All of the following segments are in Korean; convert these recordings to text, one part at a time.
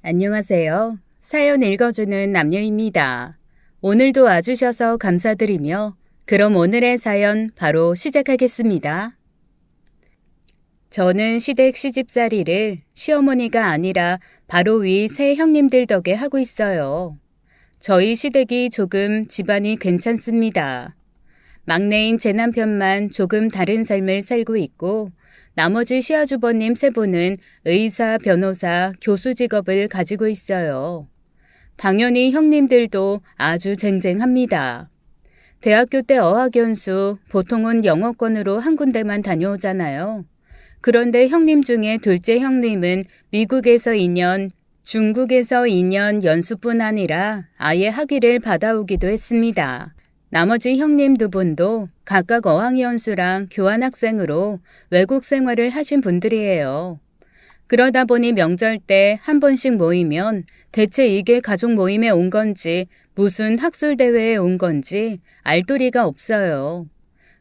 안녕하세요. 사연 읽어주는 남녀입니다. 오늘도 와주셔서 감사드리며 그럼 오늘의 사연 바로 시작하겠습니다. 저는 시댁 시집살이를 시어머니가 아니라 바로 위 세 형님들 덕에 하고 있어요. 저희 시댁이 조금 집안이 괜찮습니다. 막내인 제 남편만 조금 다른 삶을 살고 있고 나머지 시아주버님 세 분은 의사, 변호사, 교수 직업을 가지고 있어요. 당연히 형님들도 아주 쟁쟁합니다. 대학교 때 어학연수 보통은 영어권으로 한 군데만 다녀오잖아요. 그런데 형님 중에 둘째 형님은 미국에서 2년, 중국에서 2년 연수뿐 아니라 아예 학위를 받아오기도 했습니다. 나머지 형님 두 분도 각각 어학연수랑 교환학생으로 외국 생활을 하신 분들이에요. 그러다 보니 명절 때 한 번씩 모이면 대체 이게 가족 모임에 온 건지 무슨 학술대회에 온 건지 알도리가 없어요.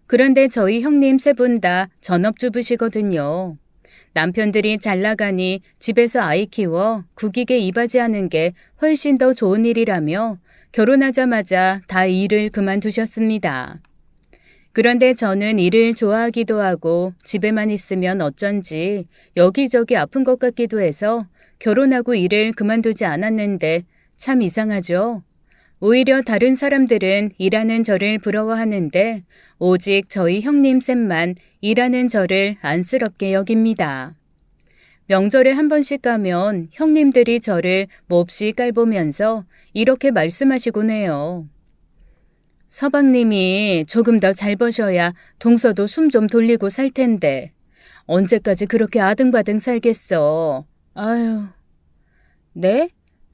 그런데 저희 형님 세 분 다 전업주부시거든요. 남편들이 잘 나가니 집에서 아이 키워 국익에 이바지하는 게 훨씬 더 좋은 일이라며 결혼하자마자 다 일을 그만두셨습니다. 그런데 저는 일을 좋아하기도 하고 집에만 있으면 어쩐지 여기저기 아픈 것 같기도 해서 결혼하고 일을 그만두지 않았는데 참 이상하죠? 오히려 다른 사람들은 일하는 저를 부러워하는데 오직 저희 형님 셋만 일하는 저를 안쓰럽게 여깁니다. 명절에 한 번씩 가면 형님들이 저를 몹시 깔보면서 이렇게 말씀하시곤 해요. 서방님이 조금 더 잘 버셔야 동서도 숨 좀 돌리고 살 텐데 언제까지 그렇게 아등바등 살겠어. 아유. 네?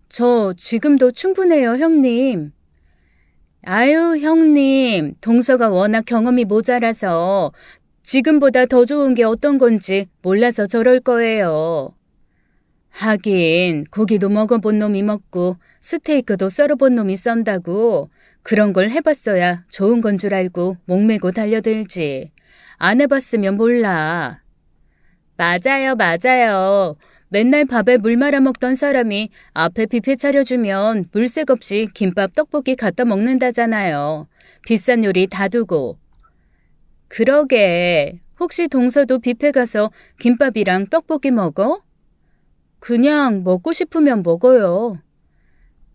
저 지금도 충분해요, 형님. 아유, 형님. 동서가 워낙 경험이 모자라서 지금보다 더 좋은 게 어떤 건지 몰라서 저럴 거예요. 하긴 고기도 먹어본 놈이 먹고 스테이크도 썰어본 놈이 썬다고 그런 걸 해봤어야 좋은 건 줄 알고 목매고 달려들지. 안 해봤으면 몰라. 맞아요, 맞아요. 맨날 밥에 물 말아 먹던 사람이 앞에 뷔페 차려주면 물색 없이 김밥 떡볶이 갖다 먹는다잖아요. 비싼 요리 다 두고. 그러게. 혹시 동서도 뷔페 가서 김밥이랑 떡볶이 먹어? 그냥 먹고 싶으면 먹어요.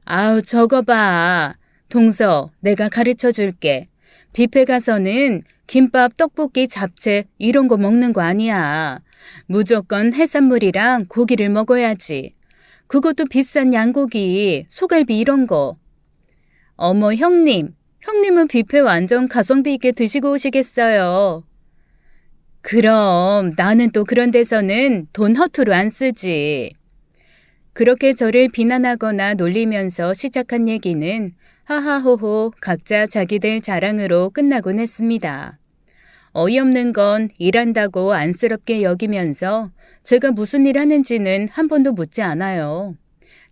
아우, 저거 봐. 동서, 내가 가르쳐 줄게. 뷔페 가서는 김밥, 떡볶이, 잡채 이런 거 먹는 거 아니야. 무조건 해산물이랑 고기를 먹어야지. 그것도 비싼 양고기, 소갈비 이런 거. 어머, 형님. 형님은 뷔페 완전 가성비 있게 드시고 오시겠어요. 그럼 나는 또 그런 데서는 돈 허투루 안 쓰지. 그렇게 저를 비난하거나 놀리면서 시작한 얘기는 하하호호 각자 자기들 자랑으로 끝나곤 했습니다. 어이없는 건 일한다고 안쓰럽게 여기면서 제가 무슨 일 하는지는 한 번도 묻지 않아요.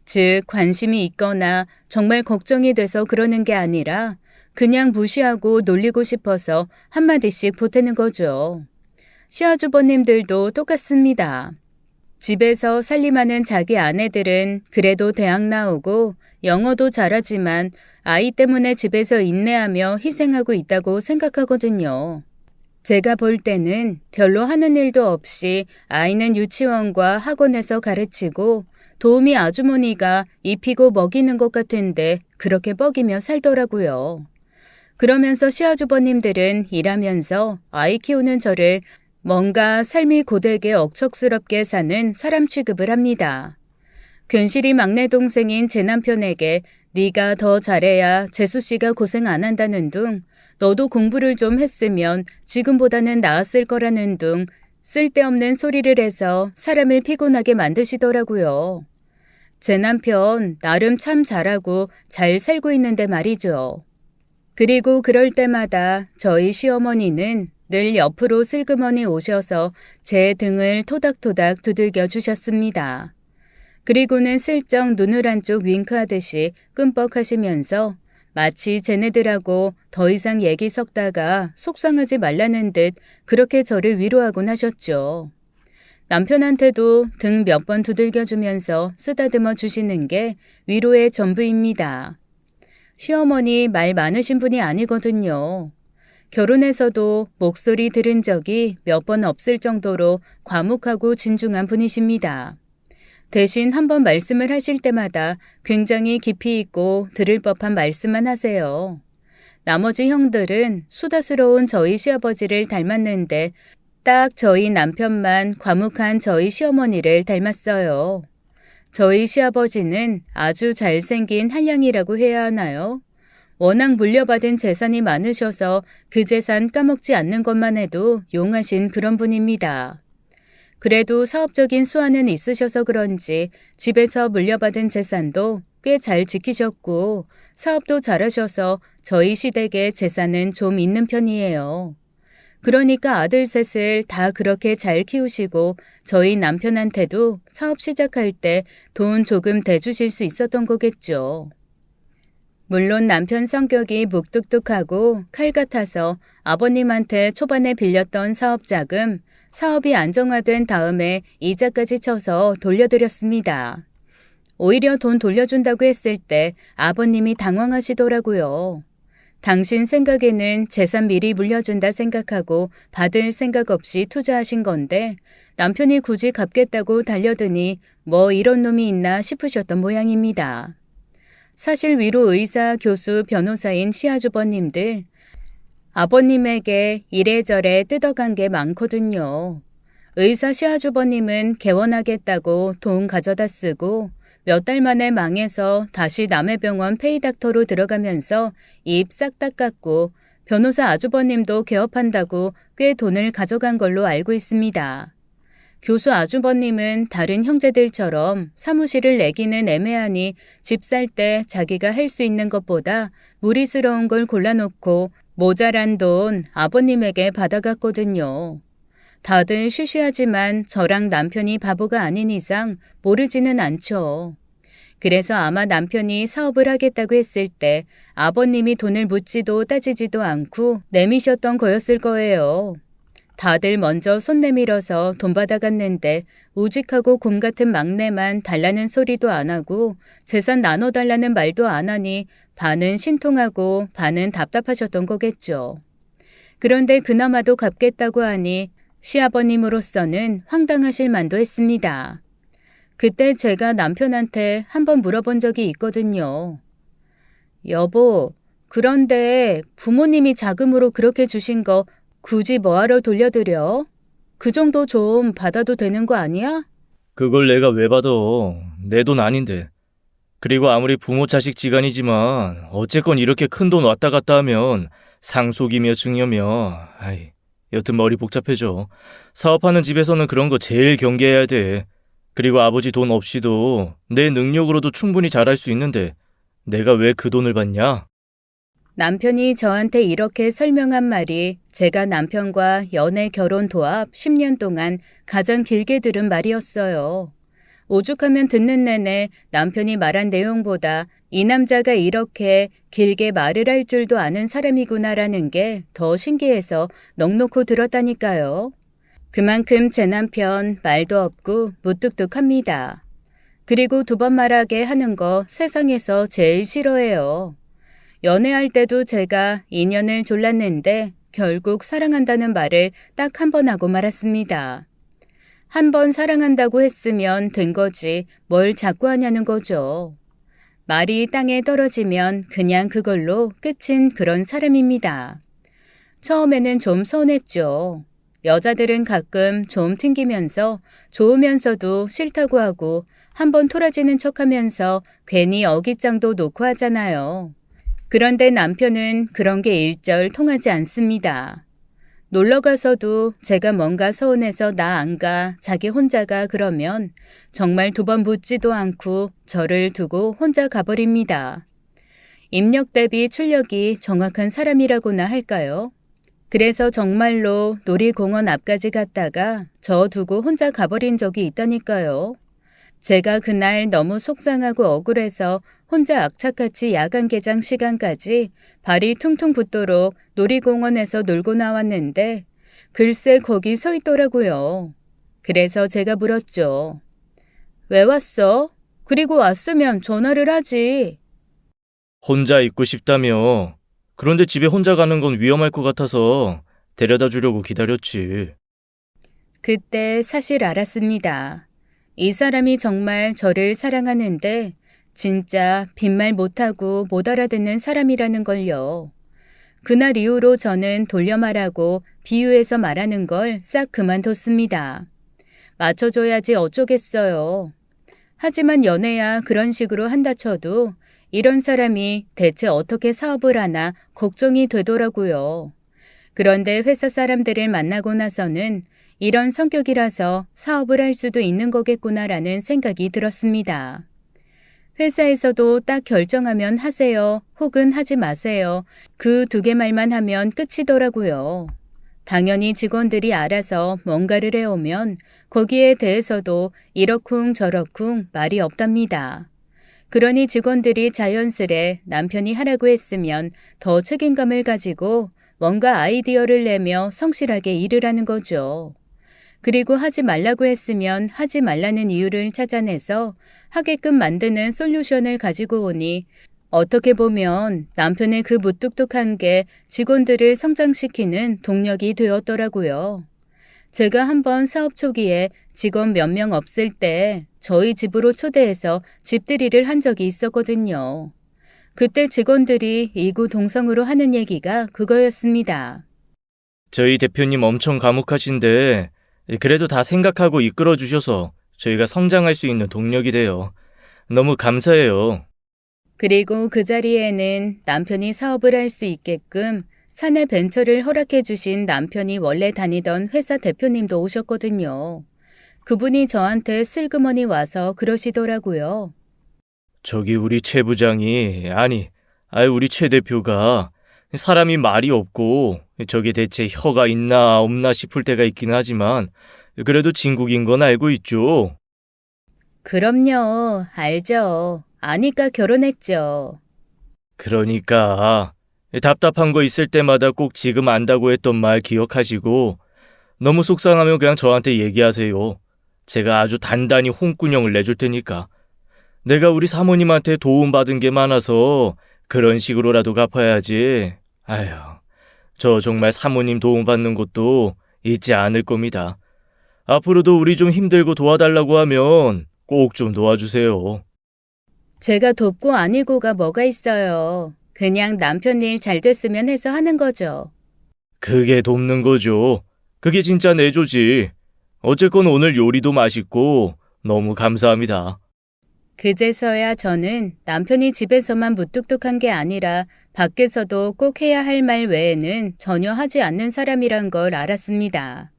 즉 관심이 있거나 정말 걱정이 돼서 그러는 게 아니라 그냥 무시하고 놀리고 싶어서 한마디씩 보태는 거죠. 시아주버님들도 똑같습니다. 집에서 살림하는 자기 아내들은 그래도 대학 나오고 영어도 잘하지만 아이 때문에 집에서 인내하며 희생하고 있다고 생각하거든요. 제가 볼 때는 별로 하는 일도 없이 아이는 유치원과 학원에서 가르치고 도우미 아주머니가 입히고 먹이는 것 같은데 그렇게 먹이며 살더라고요. 그러면서 시아주버님들은 일하면서 아이 키우는 저를 뭔가 삶이 고되게 억척스럽게 사는 사람 취급을 합니다. 괜시리 막내 동생인 제 남편에게 네가 더 잘해야 재수 씨가 고생 안 한다는 둥, 너도 공부를 좀 했으면 지금보다는 나았을 거라는 둥 쓸데없는 소리를 해서 사람을 피곤하게 만드시더라고요. 제 남편 나름 참 잘하고 잘 살고 있는데 말이죠. 그리고 그럴 때마다 저희 시어머니는 늘 옆으로 슬그머니 오셔서 제 등을 토닥토닥 두들겨 주셨습니다. 그리고는 슬쩍 눈을 한쪽 윙크하듯이 끔뻑하시면서 마치 쟤네들하고 더 이상 얘기 섞다가 속상하지 말라는 듯 그렇게 저를 위로하곤 하셨죠. 남편한테도 등 몇 번 두들겨주면서 쓰다듬어 주시는 게 위로의 전부입니다. 시어머니 말 많으신 분이 아니거든요. 결혼해서도 목소리 들은 적이 몇 번 없을 정도로 과묵하고 진중한 분이십니다. 대신 한번 말씀을 하실 때마다 굉장히 깊이 있고 들을 법한 말씀만 하세요. 나머지 형들은 수다스러운 저희 시아버지를 닮았는데 딱 저희 남편만 과묵한 저희 시어머니를 닮았어요. 저희 시아버지는 아주 잘생긴 한량이라고 해야 하나요? 워낙 물려받은 재산이 많으셔서 그 재산 까먹지 않는 것만 해도 용하신 그런 분입니다. 그래도 사업적인 수완은 있으셔서 그런지 집에서 물려받은 재산도 꽤 잘 지키셨고 사업도 잘하셔서 저희 시댁의 재산은 좀 있는 편이에요. 그러니까 아들 셋을 다 그렇게 잘 키우시고 저희 남편한테도 사업 시작할 때 돈 조금 대주실 수 있었던 거겠죠. 물론 남편 성격이 묵뚝뚝하고 칼 같아서 아버님한테 초반에 빌렸던 사업 자금, 사업이 안정화된 다음에 이자까지 쳐서 돌려드렸습니다. 오히려 돈 돌려준다고 했을 때 아버님이 당황하시더라고요. 당신 생각에는 재산 미리 물려준다 생각하고 받을 생각 없이 투자하신 건데 남편이 굳이 갚겠다고 달려드니 뭐 이런 놈이 있나 싶으셨던 모양입니다. 사실 위로 의사, 교수, 변호사인 시아주버님들 아버님에게 이래저래 뜯어간 게 많거든요. 의사 시아주버님은 개원하겠다고 돈 가져다 쓰고 몇 달 만에 망해서 다시 남의 병원 페이닥터로 들어가면서 입 싹 닦았고 변호사 아주버님도 개업한다고 꽤 돈을 가져간 걸로 알고 있습니다. 교수 아주버님은 다른 형제들처럼 사무실을 내기는 애매하니 집 살 때 자기가 할 수 있는 것보다 무리스러운 걸 골라놓고 모자란 돈 아버님에게 받아갔거든요. 다들 쉬쉬하지만 저랑 남편이 바보가 아닌 이상 모르지는 않죠. 그래서 아마 남편이 사업을 하겠다고 했을 때 아버님이 돈을 묻지도 따지지도 않고 내미셨던 거였을 거예요. 다들 먼저 손 내밀어서 돈 받아갔는데 우직하고 곰 같은 막내만 달라는 소리도 안 하고 재산 나눠달라는 말도 안 하니 반은 신통하고 반은 답답하셨던 거겠죠. 그런데 그나마도 갚겠다고 하니 시아버님으로서는 황당하실 만도 했습니다. 그때 제가 남편한테 한번 물어본 적이 있거든요. 여보, 그런데 부모님이 자금으로 그렇게 주신 거 굳이 뭐하러 돌려드려? 그 정도 좀 받아도 되는 거 아니야? 그걸 내가 왜 받아? 내 돈 아닌데. 그리고 아무리 부모 자식 지간이지만 어쨌건 이렇게 큰 돈 왔다 갔다 하면 상속이며 증여며 여튼 머리 복잡해져. 사업하는 집에서는 그런 거 제일 경계해야 돼. 그리고 아버지 돈 없이도 내 능력으로도 충분히 잘할 수 있는데 내가 왜 그 돈을 받냐? 남편이 저한테 이렇게 설명한 말이 제가 남편과 연애 결혼 도합 10년 동안 가장 길게 들은 말이었어요. 오죽하면 듣는 내내 남편이 말한 내용보다 이 남자가 이렇게 길게 말을 할 줄도 아는 사람이구나라는 게 더 신기해서 넋놓고 들었다니까요. 그만큼 제 남편 말도 없고 무뚝뚝합니다. 그리고 두 번 말하게 하는 거 세상에서 제일 싫어해요. 연애할 때도 제가 인연을 졸랐는데 결국 사랑한다는 말을 딱 한 번 하고 말았습니다. 한 번 사랑한다고 했으면 된 거지 뭘 자꾸 하냐는 거죠. 말이 땅에 떨어지면 그냥 그걸로 끝인 그런 사람입니다. 처음에는 좀 서운했죠. 여자들은 가끔 좀 튕기면서 좋으면서도 싫다고 하고 한번 토라지는 척하면서 괜히 어깃장도 놓고 하잖아요. 그런데 남편은 그런 게 일절 통하지 않습니다. 놀러 가서도 제가 뭔가 서운해서 나 안 가, 자기 혼자 가 그러면 정말 두 번 묻지도 않고 저를 두고 혼자 가버립니다. 입력 대비 출력이 정확한 사람이라고나 할까요? 그래서 정말로 놀이공원 앞까지 갔다가 저 두고 혼자 가버린 적이 있다니까요. 제가 그날 너무 속상하고 억울해서 혼자 악착같이 야간 개장 시간까지 발이 퉁퉁 붓도록 놀이공원에서 놀고 나왔는데 글쎄 거기 서 있더라고요. 그래서 제가 물었죠. 왜 왔어? 그리고 왔으면 전화를 하지. 혼자 있고 싶다며. 그런데 집에 혼자 가는 건 위험할 것 같아서 데려다 주려고 기다렸지. 그때 사실 알았습니다. 이 사람이 정말 저를 사랑하는데 진짜 빈말 못하고 못 알아듣는 사람이라는 걸요. 그날 이후로 저는 돌려 말하고 비유해서 말하는 걸 싹 그만뒀습니다. 맞춰줘야지 어쩌겠어요. 하지만 연애야 그런 식으로 한다 쳐도 이런 사람이 대체 어떻게 사업을 하나 걱정이 되더라고요. 그런데 회사 사람들을 만나고 나서는 이런 성격이라서 사업을 할 수도 있는 거겠구나라는 생각이 들었습니다. 회사에서도 딱 결정하면 하세요 혹은 하지 마세요. 그 두 개 말만 하면 끝이더라고요. 당연히 직원들이 알아서 뭔가를 해오면 거기에 대해서도 이러쿵 저러쿵 말이 없답니다. 그러니 직원들이 자연스레 남편이 하라고 했으면 더 책임감을 가지고 뭔가 아이디어를 내며 성실하게 일을 하는 거죠. 그리고 하지 말라고 했으면 하지 말라는 이유를 찾아내서 하게끔 만드는 솔루션을 가지고 오니 어떻게 보면 남편의 그 무뚝뚝한 게 직원들을 성장시키는 동력이 되었더라고요. 제가 한번 사업 초기에 직원 몇 명 없을 때 저희 집으로 초대해서 집들이를 한 적이 있었거든요. 그때 직원들이 이구동성으로 하는 얘기가 그거였습니다. 저희 대표님 엄청 과묵하신데 그래도 다 생각하고 이끌어 주셔서 저희가 성장할 수 있는 동력이 돼요. 너무 감사해요. 그리고 그 자리에는 남편이 사업을 할 수 있게끔 사내 벤처를 허락해 주신 남편이 원래 다니던 회사 대표님도 오셨거든요. 그분이 저한테 슬그머니 와서 그러시더라고요. 저기 우리 최 부장이 우리 최 대표가 사람이 말이 없고 저게 대체 혀가 있나 없나 싶을 때가 있긴 하지만 그래도 진국인 건 알고 있죠. 그럼요, 알죠. 아니까 결혼했죠. 그러니까 답답한 거 있을 때마다 꼭 지금 안다고 했던 말 기억하시고 너무 속상하면 그냥 저한테 얘기하세요. 제가 아주 단단히 홍군형을 내줄 테니까. 내가 우리 사모님한테 도움받은 게 많아서 그런 식으로라도 갚아야지. 아휴, 저 정말 사모님 도움받는 것도 잊지 않을 겁니다. 앞으로도 우리 좀 힘들고 도와달라고 하면 꼭 좀 도와주세요. 제가 돕고 아니고가 뭐가 있어요. 그냥 남편 일 잘 됐으면 해서 하는 거죠. 그게 돕는 거죠. 그게 진짜 내조지. 어쨌건 오늘 요리도 맛있고 너무 감사합니다. 그제서야 저는 남편이 집에서만 무뚝뚝한 게 아니라 밖에서도 꼭 해야 할 말 외에는 전혀 하지 않는 사람이란 걸 알았습니다.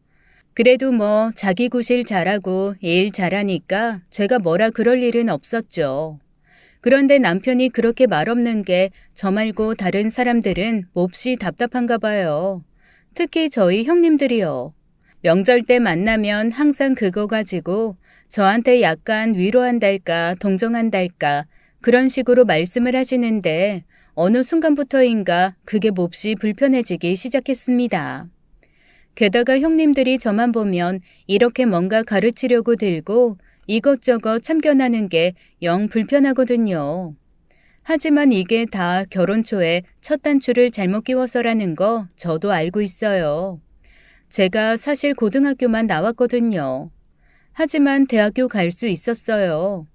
그래도 뭐 자기 구실 잘하고 일 잘하니까 제가 뭐라 그럴 일은 없었죠. 그런데 남편이 그렇게 말없는 게 저 말고 다른 사람들은 몹시 답답한가 봐요. 특히 저희 형님들이요. 명절 때 만나면 항상 그거 가지고 저한테 약간 위로한달까 동정한달까 그런 식으로 말씀을 하시는데 어느 순간부터인가 그게 몹시 불편해지기 시작했습니다. 게다가 형님들이 저만 보면 이렇게 뭔가 가르치려고 들고 이것저것 참견하는 게 영 불편하거든요. 하지만 이게 다 결혼 초에 첫 단추를 잘못 끼워서라는 거 저도 알고 있어요. 제가 사실 고등학교만 나왔거든요. 하지만 대학교 갈 수 있었어요.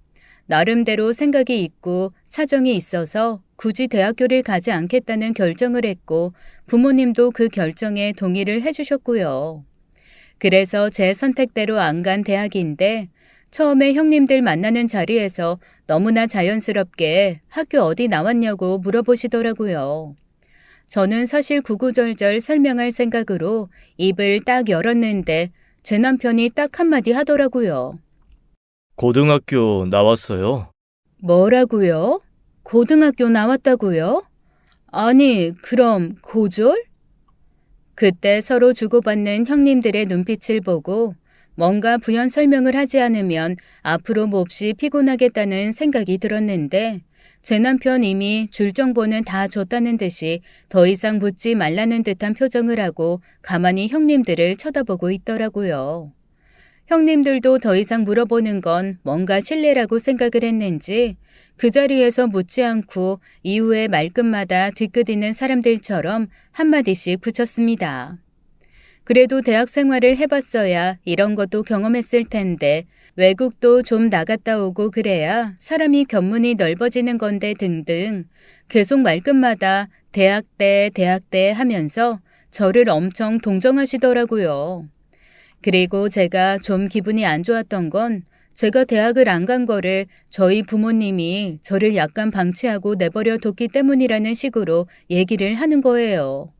나름대로 생각이 있고 사정이 있어서 굳이 대학교를 가지 않겠다는 결정을 했고 부모님도 그 결정에 동의를 해주셨고요. 그래서 제 선택대로 안 간 대학인데 처음에 형님들 만나는 자리에서 너무나 자연스럽게 학교 어디 나왔냐고 물어보시더라고요. 저는 사실 구구절절 설명할 생각으로 입을 딱 열었는데 제 남편이 딱 한마디 하더라고요. 고등학교 나왔어요. 뭐라고요? 고등학교 나왔다고요? 아니, 그럼 고졸? 그때 서로 주고받는 형님들의 눈빛을 보고 뭔가 부연 설명을 하지 않으면 앞으로 몹시 피곤하겠다는 생각이 들었는데 제 남편 이미 줄 정보는 다 줬다는 듯이 더 이상 묻지 말라는 듯한 표정을 하고 가만히 형님들을 쳐다보고 있더라고요. 형님들도 더 이상 물어보는 건 뭔가 실례라고 생각을 했는지 그 자리에서 묻지 않고 이후에 말끝마다 뒤끝있는 사람들처럼 한마디씩 붙였습니다. 그래도 대학 생활을 해봤어야 이런 것도 경험했을 텐데 외국도 좀 나갔다 오고 그래야 사람이 견문이 넓어지는 건데 등등 계속 말끝마다 대학 때 하면서 저를 엄청 동정하시더라고요. 그리고 제가 좀 기분이 안 좋았던 건 제가 대학을 안 간 거를 저희 부모님이 저를 약간 방치하고 내버려 뒀기 때문이라는 식으로 얘기를 하는 거예요.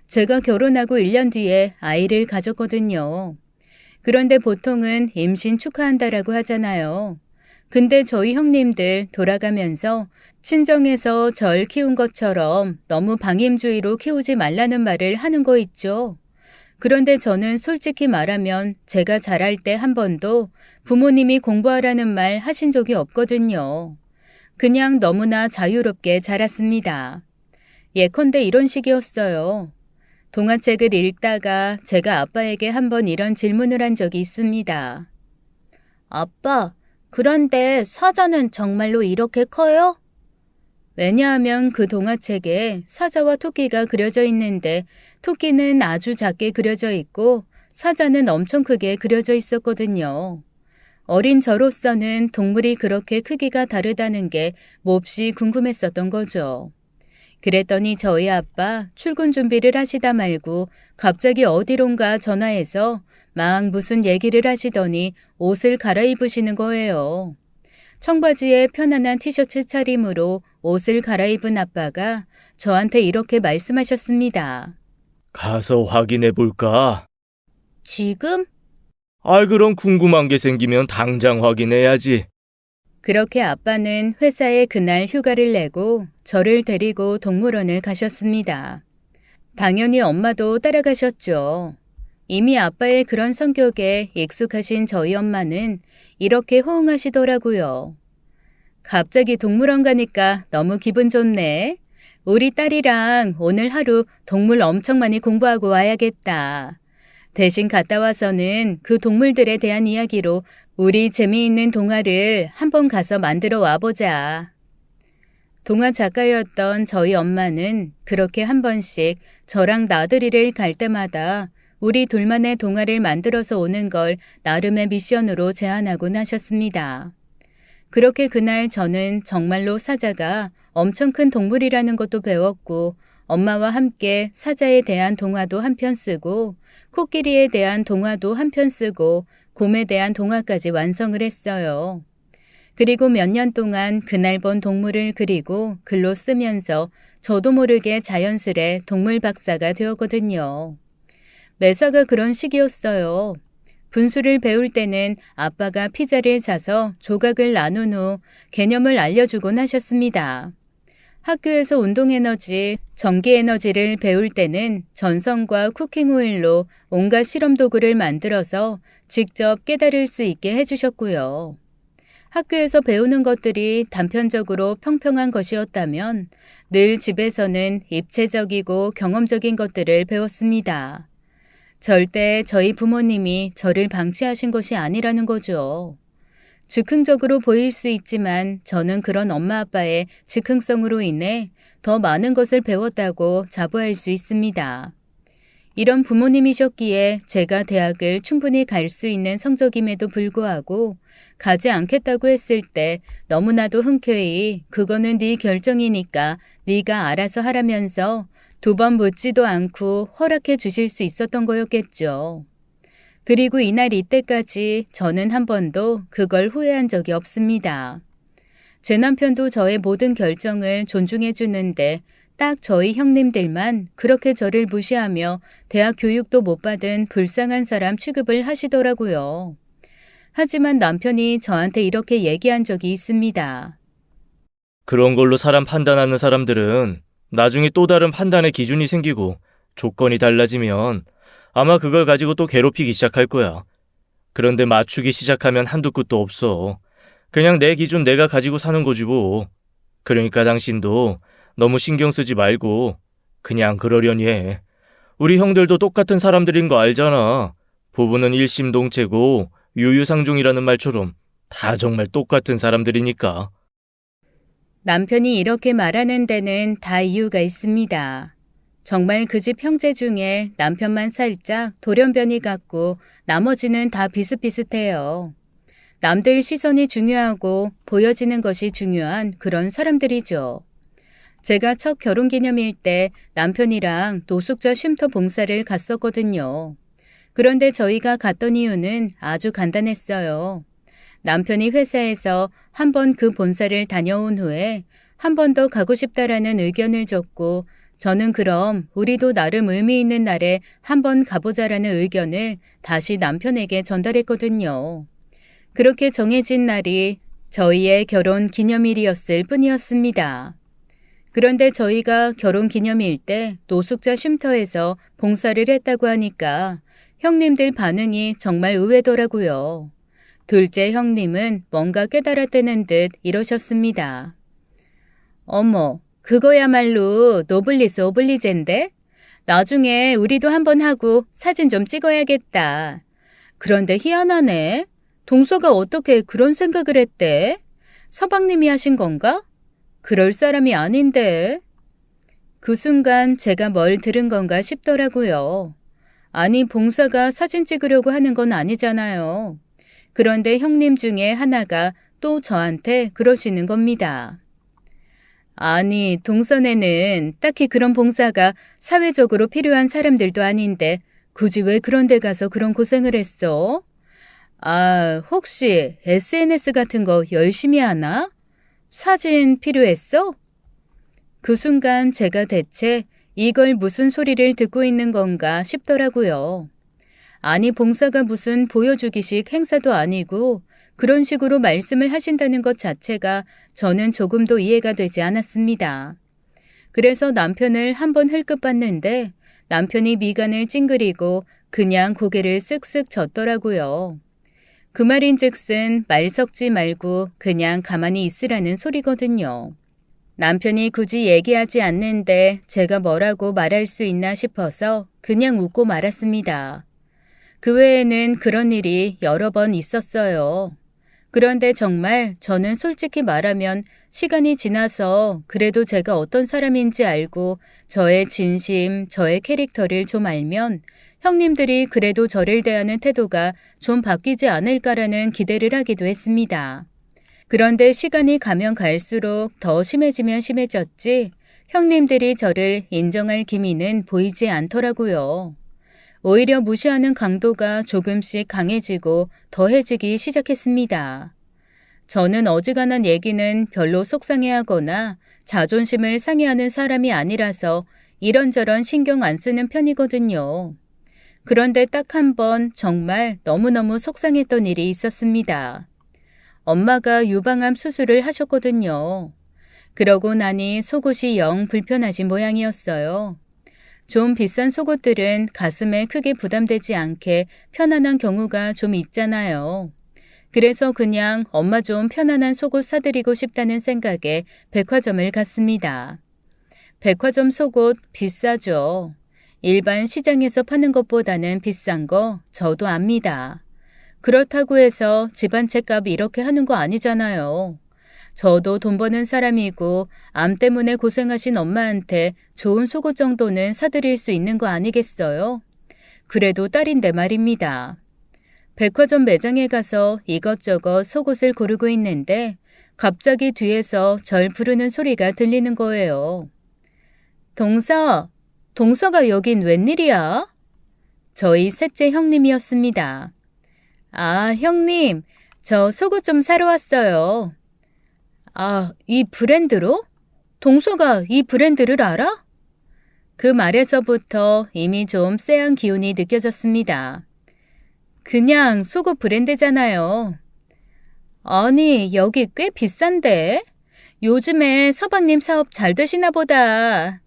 제가 결혼하고 1년 뒤에 아이를 가졌거든요. 그런데 보통은 임신 축하한다라고 하잖아요. 근데 저희 형님들 돌아가면서 친정에서 절 키운 것처럼 너무 방임주의로 키우지 말라는 말을 하는 거 있죠. 그런데 저는 솔직히 말하면 제가 자랄 때 한 번도 부모님이 공부하라는 말 하신 적이 없거든요. 그냥 너무나 자유롭게 자랐습니다. 예컨대 이런 식이었어요. 동화책을 읽다가 제가 아빠에게 한번 이런 질문을 한 적이 있습니다. 아빠, 그런데 사자는 정말로 이렇게 커요? 왜냐하면 그 동화책에 사자와 토끼가 그려져 있는데 토끼는 아주 작게 그려져 있고 사자는 엄청 크게 그려져 있었거든요. 어린 저로서는 동물이 그렇게 크기가 다르다는 게 몹시 궁금했었던 거죠. 그랬더니 저희 아빠 출근 준비를 하시다 말고 갑자기 어디론가 전화해서 막 무슨 얘기를 하시더니 옷을 갈아입으시는 거예요. 청바지에 편안한 티셔츠 차림으로 옷을 갈아입은 아빠가 저한테 이렇게 말씀하셨습니다. 가서 확인해 볼까? 지금? 그럼 궁금한 게 생기면 당장 확인해야지. 그렇게 아빠는 회사에 그날 휴가를 내고 저를 데리고 동물원을 가셨습니다. 당연히 엄마도 따라가셨죠. 이미 아빠의 그런 성격에 익숙하신 저희 엄마는 이렇게 호응하시더라고요. 갑자기 동물원 가니까 너무 기분 좋네. 우리 딸이랑 오늘 하루 동물 엄청 많이 공부하고 와야겠다. 대신 갔다 와서는 그 동물들에 대한 이야기로 우리 재미있는 동화를 한번 가서 만들어 와보자. 동화 작가였던 저희 엄마는 그렇게 한 번씩 저랑 나들이를 갈 때마다 우리 둘만의 동화를 만들어서 오는 걸 나름의 미션으로 제안하곤 하셨습니다. 그렇게 그날 저는 정말로 사자가 엄청 큰 동물이라는 것도 배웠고 엄마와 함께 사자에 대한 동화도 한 편 쓰고 코끼리에 대한 동화도 한 편 쓰고 곰에 대한 동화까지 완성을 했어요. 그리고 몇 년 동안 그날 본 동물을 그리고 글로 쓰면서 저도 모르게 자연스레 동물 박사가 되었거든요. 매사가 그런 식이었어요. 분수를 배울 때는 아빠가 피자를 사서 조각을 나눈 후 개념을 알려주곤 하셨습니다. 학교에서 운동에너지, 전기에너지를 배울 때는 전선과 쿠킹오일로 온갖 실험 도구를 만들어서 직접 깨달을 수 있게 해주셨고요. 학교에서 배우는 것들이 단편적으로 평평한 것이었다면 늘 집에서는 입체적이고 경험적인 것들을 배웠습니다. 절대 저희 부모님이 저를 방치하신 것이 아니라는 거죠. 즉흥적으로 보일 수 있지만 저는 그런 엄마 아빠의 즉흥성으로 인해 더 많은 것을 배웠다고 자부할 수 있습니다. 이런 부모님이셨기에 제가 대학을 충분히 갈 수 있는 성적임에도 불구하고 가지 않겠다고 했을 때 너무나도 흔쾌히 그거는 네 결정이니까 네가 알아서 하라면서 2번 묻지도 않고 허락해 주실 수 있었던 거였겠죠. 그리고 이날 이때까지 저는 한 번도 그걸 후회한 적이 없습니다. 제 남편도 저의 모든 결정을 존중해 주는데 딱 저희 형님들만 그렇게 저를 무시하며 대학 교육도 못 받은 불쌍한 사람 취급을 하시더라고요. 하지만 남편이 저한테 이렇게 얘기한 적이 있습니다. 그런 걸로 사람 판단하는 사람들은 나중에 또 다른 판단의 기준이 생기고 조건이 달라지면 아마 그걸 가지고 또 괴롭히기 시작할 거야. 그런데 맞추기 시작하면 한두 끝도 없어. 그냥 내 기준 내가 가지고 사는 거지 뭐. 그러니까 당신도 너무 신경 쓰지 말고 그냥 그러려니 해. 우리 형들도 똑같은 사람들인 거 알잖아. 부부는 일심동체고 유유상종이라는 말처럼 다 정말 똑같은 사람들이니까. 남편이 이렇게 말하는 데는 다 이유가 있습니다. 정말 그 집 형제 중에 남편만 살짝 돌연변이 같고 나머지는 다 비슷비슷해요. 남들 시선이 중요하고 보여지는 것이 중요한 그런 사람들이죠. 제가 첫 결혼기념일 때 남편이랑 노숙자 쉼터 봉사를 갔었거든요. 그런데 저희가 갔던 이유는 아주 간단했어요. 남편이 회사에서 한 번 그 본사를 다녀온 후에 한 번 더 가고 싶다라는 의견을 줬고 저는 그럼 우리도 나름 의미 있는 날에 한 번 가보자라는 의견을 다시 남편에게 전달했거든요. 그렇게 정해진 날이 저희의 결혼 기념일이었을 뿐이었습니다. 그런데 저희가 결혼 기념일 때 노숙자 쉼터에서 봉사를 했다고 하니까 형님들 반응이 정말 의외더라고요. 둘째 형님은 뭔가 깨달았다는 듯 이러셨습니다. 어머, 그거야말로 노블리스 오블리제인데? 나중에 우리도 한번 하고 사진 좀 찍어야겠다. 그런데 희한하네. 동서가 어떻게 그런 생각을 했대? 서방님이 하신 건가? 그럴 사람이 아닌데. 그 순간 제가 뭘 들은 건가 싶더라고요. 아니, 봉사가 사진 찍으려고 하는 건 아니잖아요. 그런데 형님 중에 하나가 또 저한테 그러시는 겁니다. 아니, 동선에는 딱히 그런 봉사가 사회적으로 필요한 사람들도 아닌데 굳이 왜 그런 데 가서 그런 고생을 했어? 아, 혹시 SNS 같은 거 열심히 하나? 사진 필요했어? 그 순간 제가 대체 이걸 무슨 소리를 듣고 있는 건가 싶더라고요. 아니, 봉사가 무슨 보여주기식 행사도 아니고 그런 식으로 말씀을 하신다는 것 자체가 저는 조금도 이해가 되지 않았습니다. 그래서 남편을 한번 흘끗 봤는데 남편이 미간을 찡그리고 그냥 고개를 쓱쓱 젓더라고요. 그 말인즉슨 말 섞지 말고 그냥 가만히 있으라는 소리거든요. 남편이 굳이 얘기하지 않는데 제가 뭐라고 말할 수 있나 싶어서 그냥 웃고 말았습니다. 그 외에는 그런 일이 여러 번 있었어요. 그런데 정말 저는 솔직히 말하면 시간이 지나서 그래도 제가 어떤 사람인지 알고 저의 진심, 저의 캐릭터를 좀 알면 형님들이 그래도 저를 대하는 태도가 좀 바뀌지 않을까라는 기대를 하기도 했습니다. 그런데 시간이 가면 갈수록 더 심해지면 심해졌지 형님들이 저를 인정할 기미는 보이지 않더라고요. 오히려 무시하는 강도가 조금씩 강해지고 더해지기 시작했습니다. 저는 어지간한 얘기는 별로 속상해하거나 자존심을 상해하는 사람이 아니라서 이런저런 신경 안 쓰는 편이거든요. 그런데 딱 한 번 정말 너무너무 속상했던 일이 있었습니다. 엄마가 유방암 수술을 하셨거든요. 그러고 나니 속옷이 영 불편하신 모양이었어요. 좀 비싼 속옷들은 가슴에 크게 부담되지 않게 편안한 경우가 좀 있잖아요. 그래서 그냥 엄마 좀 편안한 속옷 사드리고 싶다는 생각에 백화점을 갔습니다. 백화점 속옷 비싸죠. 일반 시장에서 파는 것보다는 비싼 거 저도 압니다. 그렇다고 해서 집 한 채 값 이렇게 하는 거 아니잖아요. 저도 돈 버는 사람이고 암 때문에 고생하신 엄마한테 좋은 속옷 정도는 사드릴 수 있는 거 아니겠어요? 그래도 딸인데 말입니다. 백화점 매장에 가서 이것저것 속옷을 고르고 있는데 갑자기 뒤에서 절 부르는 소리가 들리는 거예요. 동서가 여긴 웬일이야? 저희 셋째 형님이었습니다. 아, 형님, 저 속옷 좀 사러 왔어요. 아, 이 브랜드로? 동서가 이 브랜드를 알아? 그 말에서부터 이미 좀 쎄한 기운이 느껴졌습니다. 그냥 속옷 브랜드잖아요. 아니, 여기 꽤 비싼데? 요즘에 서방님 사업 잘 되시나 보다.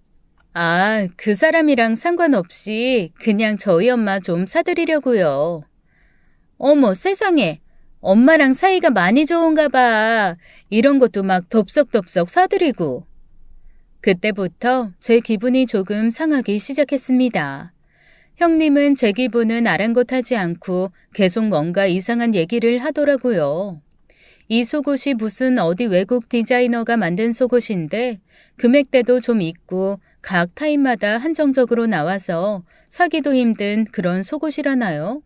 아, 그 사람이랑 상관없이 그냥 저희 엄마 좀 사드리려고요. 어머, 세상에. 엄마랑 사이가 많이 좋은가 봐. 이런 것도 막 덥석덥석 사드리고. 그때부터 제 기분이 조금 상하기 시작했습니다. 형님은 제 기분은 아랑곳하지 않고 계속 뭔가 이상한 얘기를 하더라고요. 이 속옷이 무슨 어디 외국 디자이너가 만든 속옷인데 금액대도 좀 있고 각 타입마다 한정적으로 나와서 사기도 힘든 그런 속옷이라나요?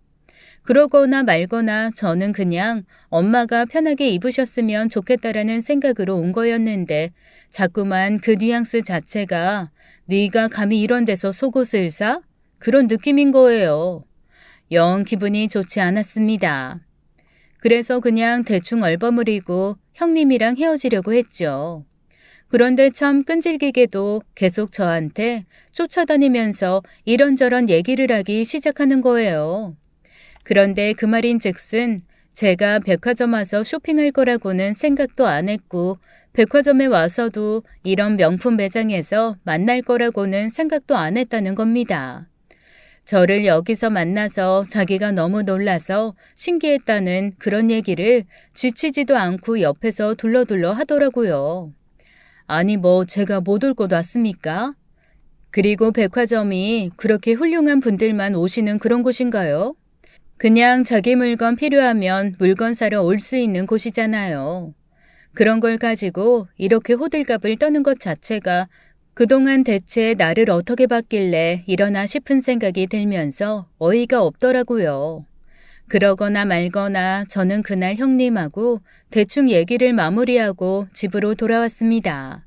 그러거나 말거나 저는 그냥 엄마가 편하게 입으셨으면 좋겠다라는 생각으로 온 거였는데 자꾸만 그 뉘앙스 자체가 네가 감히 이런 데서 속옷을 사? 그런 느낌인 거예요. 영 기분이 좋지 않았습니다. 그래서 그냥 대충 얼버무리고 형님이랑 헤어지려고 했죠. 그런데 참 끈질기게도 계속 저한테 쫓아다니면서 이런저런 얘기를 하기 시작하는 거예요. 그런데 그 말인즉슨 제가 백화점 와서 쇼핑할 거라고는 생각도 안 했고 백화점에 와서도 이런 명품 매장에서 만날 거라고는 생각도 안 했다는 겁니다. 저를 여기서 만나서 자기가 너무 놀라서 신기했다는 그런 얘기를 지치지도 않고 옆에서 둘러둘러 하더라고요. 아니 뭐 제가 못 올 곳 왔습니까? 그리고 백화점이 그렇게 훌륭한 분들만 오시는 그런 곳인가요? 그냥 자기 물건 필요하면 물건 사러 올 수 있는 곳이잖아요. 그런 걸 가지고 이렇게 호들갑을 떠는 것 자체가 그동안 대체 나를 어떻게 봤길래 이러나 싶은 생각이 들면서 어이가 없더라고요. 그러거나 말거나 저는 그날 형님하고 대충 얘기를 마무리하고 집으로 돌아왔습니다.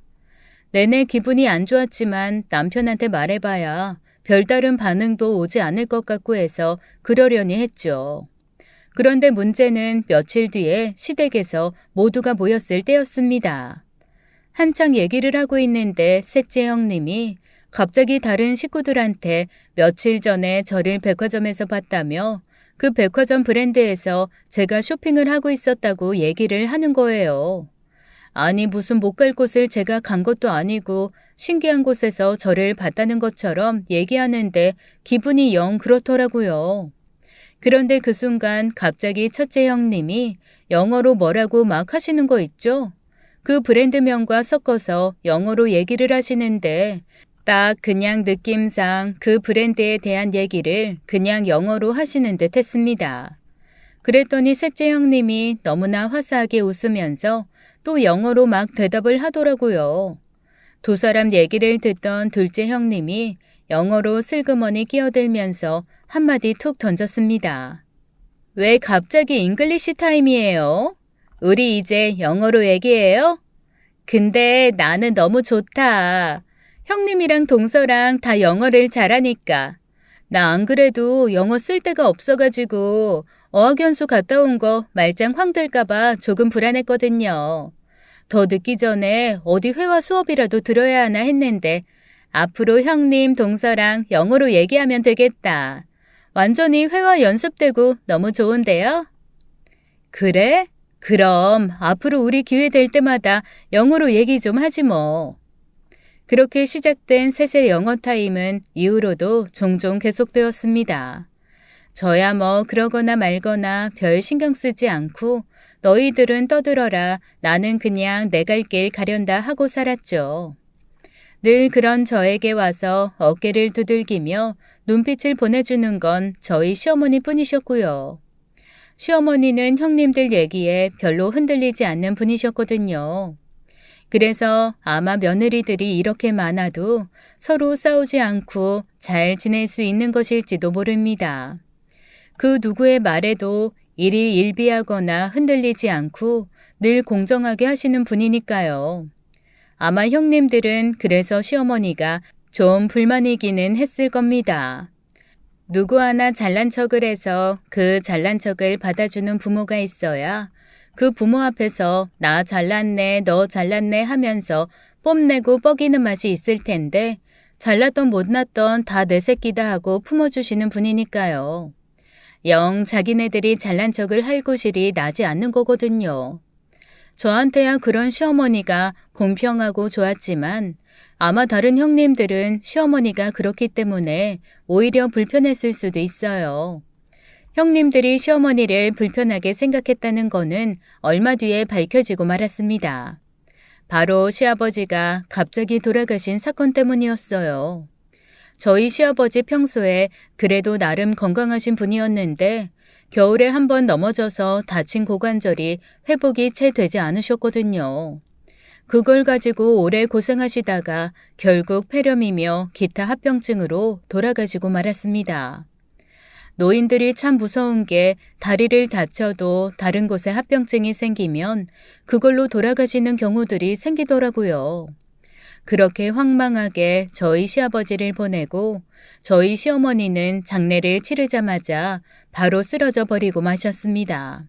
내내 기분이 안 좋았지만 남편한테 말해봐야 별다른 반응도 오지 않을 것 같고 해서 그러려니 했죠. 그런데 문제는 며칠 뒤에 시댁에서 모두가 모였을 때였습니다. 한창 얘기를 하고 있는데 셋째 형님이 갑자기 다른 식구들한테 며칠 전에 저를 백화점에서 봤다며 그 백화점 브랜드에서 제가 쇼핑을 하고 있었다고 얘기를 하는 거예요. 아니 무슨 못 갈 곳을 제가 간 것도 아니고 신기한 곳에서 저를 봤다는 것처럼 얘기하는데 기분이 영 그렇더라고요. 그런데 그 순간 갑자기 첫째 형님이 영어로 뭐라고 막 하시는 거 있죠? 그 브랜드명과 섞어서 영어로 얘기를 하시는데 딱 그냥 느낌상 그 브랜드에 대한 얘기를 그냥 영어로 하시는 듯 했습니다. 그랬더니 셋째 형님이 너무나 화사하게 웃으면서 또 영어로 막 대답을 하더라고요. 두 사람 얘기를 듣던 둘째 형님이 영어로 슬그머니 끼어들면서 한마디 툭 던졌습니다. 왜 갑자기 잉글리시 타임이에요? 우리 이제 영어로 얘기해요? 근데 나는 너무 좋다. 형님이랑 동서랑 다 영어를 잘하니까. 나 안 그래도 영어 쓸 데가 없어가지고 어학연수 갔다 온 거 말짱 황될까봐 조금 불안했거든요. 더 늦기 전에 어디 회화 수업이라도 들어야 하나 했는데 앞으로 형님, 동서랑 영어로 얘기하면 되겠다. 완전히 회화 연습되고 너무 좋은데요? 그래? 그럼 앞으로 우리 기회 될 때마다 영어로 얘기 좀 하지 뭐. 그렇게 시작된 셋의 영어 타임은 이후로도 종종 계속되었습니다. 저야 뭐 그러거나 말거나 별 신경 쓰지 않고 너희들은 떠들어라 나는 그냥 내 갈 길 가련다 하고 살았죠. 늘 그런 저에게 와서 어깨를 두들기며 눈빛을 보내주는 건 저희 시어머니 뿐이셨고요. 시어머니는 형님들 얘기에 별로 흔들리지 않는 분이셨거든요. 그래서 아마 며느리들이 이렇게 많아도 서로 싸우지 않고 잘 지낼 수 있는 것일지도 모릅니다. 그 누구의 말에도 일희일비하거나 흔들리지 않고 늘 공정하게 하시는 분이니까요. 아마 형님들은 그래서 시어머니가 좀 불만이기는 했을 겁니다. 누구 하나 잘난 척을 해서 그 잘난 척을 받아주는 부모가 있어야 그 부모 앞에서 나 잘났네, 너 잘났네 하면서 뽐내고 뻐기는 맛이 있을 텐데 잘났던 못났던 다 내 새끼다 하고 품어주시는 분이니까요. 영 자기네들이 잘난 척을 할 구실이 나지 않는 거거든요. 저한테야 그런 시어머니가 공평하고 좋았지만 아마 다른 형님들은 시어머니가 그렇기 때문에 오히려 불편했을 수도 있어요. 형님들이 시어머니를 불편하게 생각했다는 거는 얼마 뒤에 밝혀지고 말았습니다. 바로 시아버지가 갑자기 돌아가신 사건 때문이었어요. 저희 시아버지 평소에 그래도 나름 건강하신 분이었는데 겨울에 한 번 넘어져서 다친 고관절이 회복이 채 되지 않으셨거든요. 그걸 가지고 오래 고생하시다가 결국 폐렴이며 기타 합병증으로 돌아가시고 말았습니다. 노인들이 참 무서운 게 다리를 다쳐도 다른 곳에 합병증이 생기면 그걸로 돌아가시는 경우들이 생기더라고요. 그렇게 황망하게 저희 시아버지를 보내고 저희 시어머니는 장례를 치르자마자 바로 쓰러져 버리고 마셨습니다.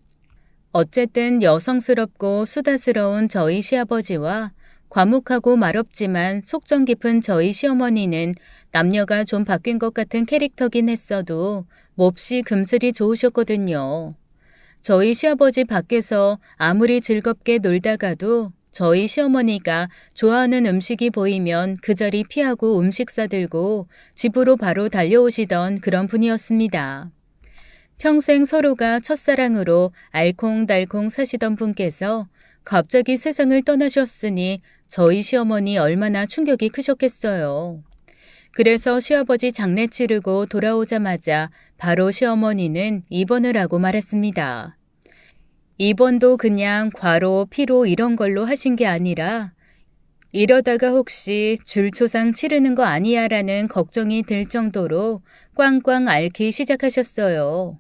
어쨌든 여성스럽고 수다스러운 저희 시아버지와 과묵하고 말없지만 속정 깊은 저희 시어머니는 남녀가 좀 바뀐 것 같은 캐릭터긴 했어도 몹시 금슬이 좋으셨거든요. 저희 시아버지 밖에서 아무리 즐겁게 놀다가도 저희 시어머니가 좋아하는 음식이 보이면 그 자리 피하고 음식 싸들고 집으로 바로 달려오시던 그런 분이었습니다. 평생 서로가 첫사랑으로 알콩달콩 사시던 분께서 갑자기 세상을 떠나셨으니 저희 시어머니 얼마나 충격이 크셨겠어요. 그래서 시아버지 장례 치르고 돌아오자마자 바로 시어머니는 입원을 하고 말았습니다. 입원도 그냥 과로, 피로 이런 걸로 하신 게 아니라 이러다가 혹시 줄초상 치르는 거 아니야라는 걱정이 들 정도로 꽝꽝 앓기 시작하셨어요.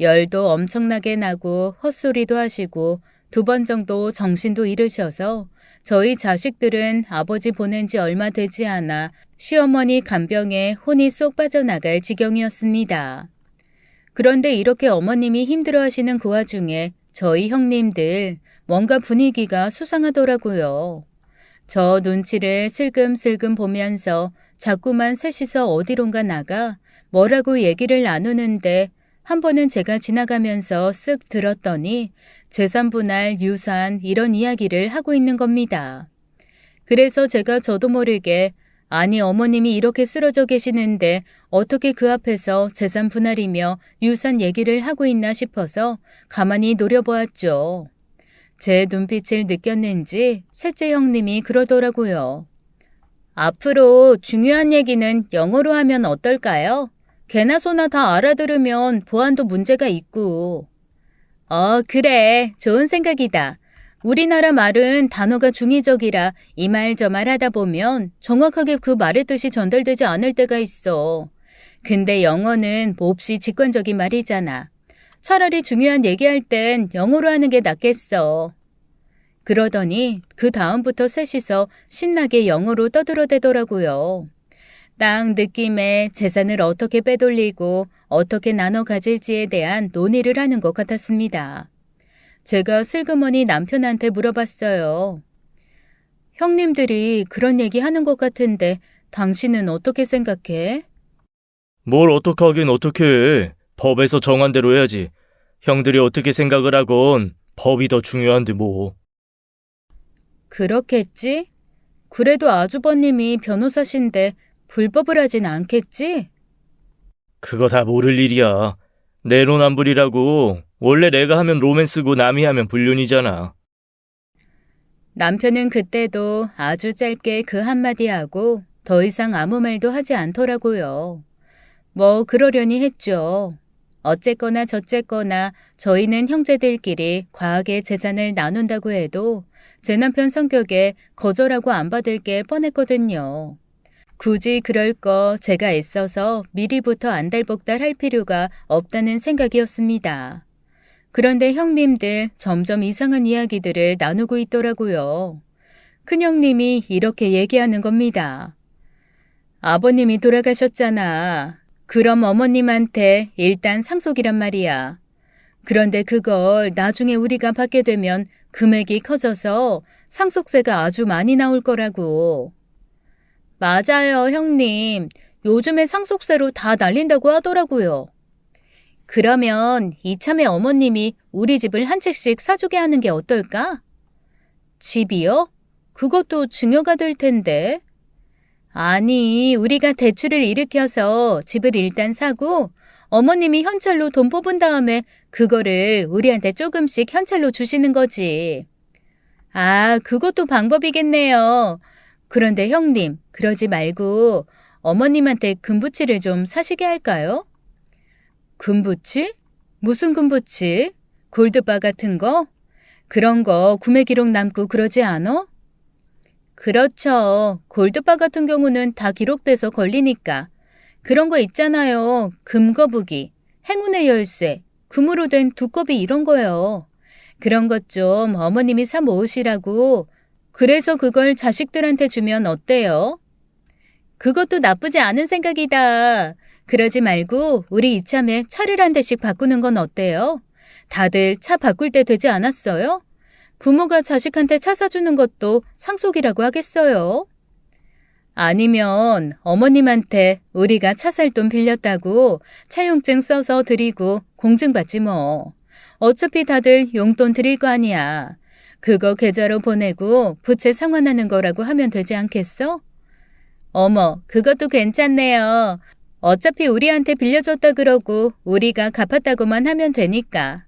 열도 엄청나게 나고 헛소리도 하시고 2번 정도 정신도 잃으셔서 저희 자식들은 아버지 보낸 지 얼마 되지 않아 시어머니 간병에 혼이 쏙 빠져나갈 지경이었습니다. 그런데 이렇게 어머님이 힘들어하시는 그 와중에 저희 형님들 뭔가 분위기가 수상하더라고요. 저 눈치를 슬금슬금 보면서 자꾸만 셋이서 어디론가 나가 뭐라고 얘기를 나누는데 한 번은 제가 지나가면서 쓱 들었더니 재산 분할, 유산 이런 이야기를 하고 있는 겁니다. 그래서 제가 저도 모르게 아니 어머님이 이렇게 쓰러져 계시는데 어떻게 그 앞에서 재산 분할이며 유산 얘기를 하고 있나 싶어서 가만히 노려보았죠. 제 눈빛을 느꼈는지 셋째 형님이 그러더라고요. 앞으로 중요한 얘기는 영어로 하면 어떨까요? 개나 소나 다 알아들으면 보안도 문제가 있고. 그래. 좋은 생각이다. 우리나라 말은 단어가 중의적이라 이 말 저 말 하다 보면 정확하게 그 말의 뜻이 전달되지 않을 때가 있어. 근데 영어는 몹시 직관적인 말이잖아. 차라리 중요한 얘기할 땐 영어로 하는 게 낫겠어. 그러더니 그 다음부터 셋이서 신나게 영어로 떠들어대더라고요. 딱 느낌에 재산을 어떻게 빼돌리고 어떻게 나눠 가질지에 대한 논의를 하는 것 같았습니다. 제가 슬그머니 남편한테 물어봤어요. 형님들이 그런 얘기 하는 것 같은데 당신은 어떻게 생각해? 뭘 어떡하긴 어떡해. 법에서 정한 대로 해야지. 형들이 어떻게 생각을 하건 법이 더 중요한데 뭐. 그렇겠지? 그래도 아주버님이 변호사신데 불법을 하진 않겠지? 그거 다 모를 일이야. 내로남불이라고. 원래 내가 하면 로맨스고 남이 하면 불륜이잖아. 남편은 그때도 아주 짧게 그 한마디 하고 더 이상 아무 말도 하지 않더라고요. 뭐 그러려니 했죠. 어쨌거나 저쨌거나 저희는 형제들끼리 과하게 재산을 나눈다고 해도 제 남편 성격에 거절하고 안 받을 게 뻔했거든요. 굳이 그럴 거 제가 애써서 미리부터 안달복달 할 필요가 없다는 생각이었습니다. 그런데 형님들 점점 이상한 이야기들을 나누고 있더라고요. 큰형님이 이렇게 얘기하는 겁니다. 아버님이 돌아가셨잖아. 그럼 어머님한테 일단 상속이란 말이야. 그런데 그걸 나중에 우리가 받게 되면 금액이 커져서 상속세가 아주 많이 나올 거라고. 맞아요, 형님. 요즘에 상속세로 다 날린다고 하더라고요. 그러면 이참에 어머님이 우리 집을 한 채씩 사주게 하는 게 어떨까? 집이요? 그것도 증여가 될 텐데. 아니, 우리가 대출을 일으켜서 집을 일단 사고 어머님이 현찰로 돈 뽑은 다음에 그거를 우리한테 조금씩 현찰로 주시는 거지. 아, 그것도 방법이겠네요. 그런데 형님, 그러지 말고 어머님한테 금부치를 좀 사시게 할까요? 금부치? 무슨 금부치? 골드바 같은 거? 그런 거 구매 기록 남고 그러지 않아? 그렇죠. 골드바 같은 경우는 다 기록돼서 걸리니까. 그런 거 있잖아요. 금거북이, 행운의 열쇠, 금으로 된 두꺼비 이런 거요. 그런 것 좀 어머님이 사 모으시라고. 그래서 그걸 자식들한테 주면 어때요? 그것도 나쁘지 않은 생각이다. 그러지 말고 우리 이참에 차를 한 대씩 바꾸는 건 어때요? 다들 차 바꿀 때 되지 않았어요? 부모가 자식한테 차 사주는 것도 상속이라고 하겠어요? 아니면 어머님한테 우리가 차 살 돈 빌렸다고 차용증 써서 드리고 공증받지 뭐. 어차피 다들 용돈 드릴 거 아니야. 그거 계좌로 보내고 부채 상환하는 거라고 하면 되지 않겠어? 어머, 그것도 괜찮네요. 어차피 우리한테 빌려줬다 그러고 우리가 갚았다고만 하면 되니까.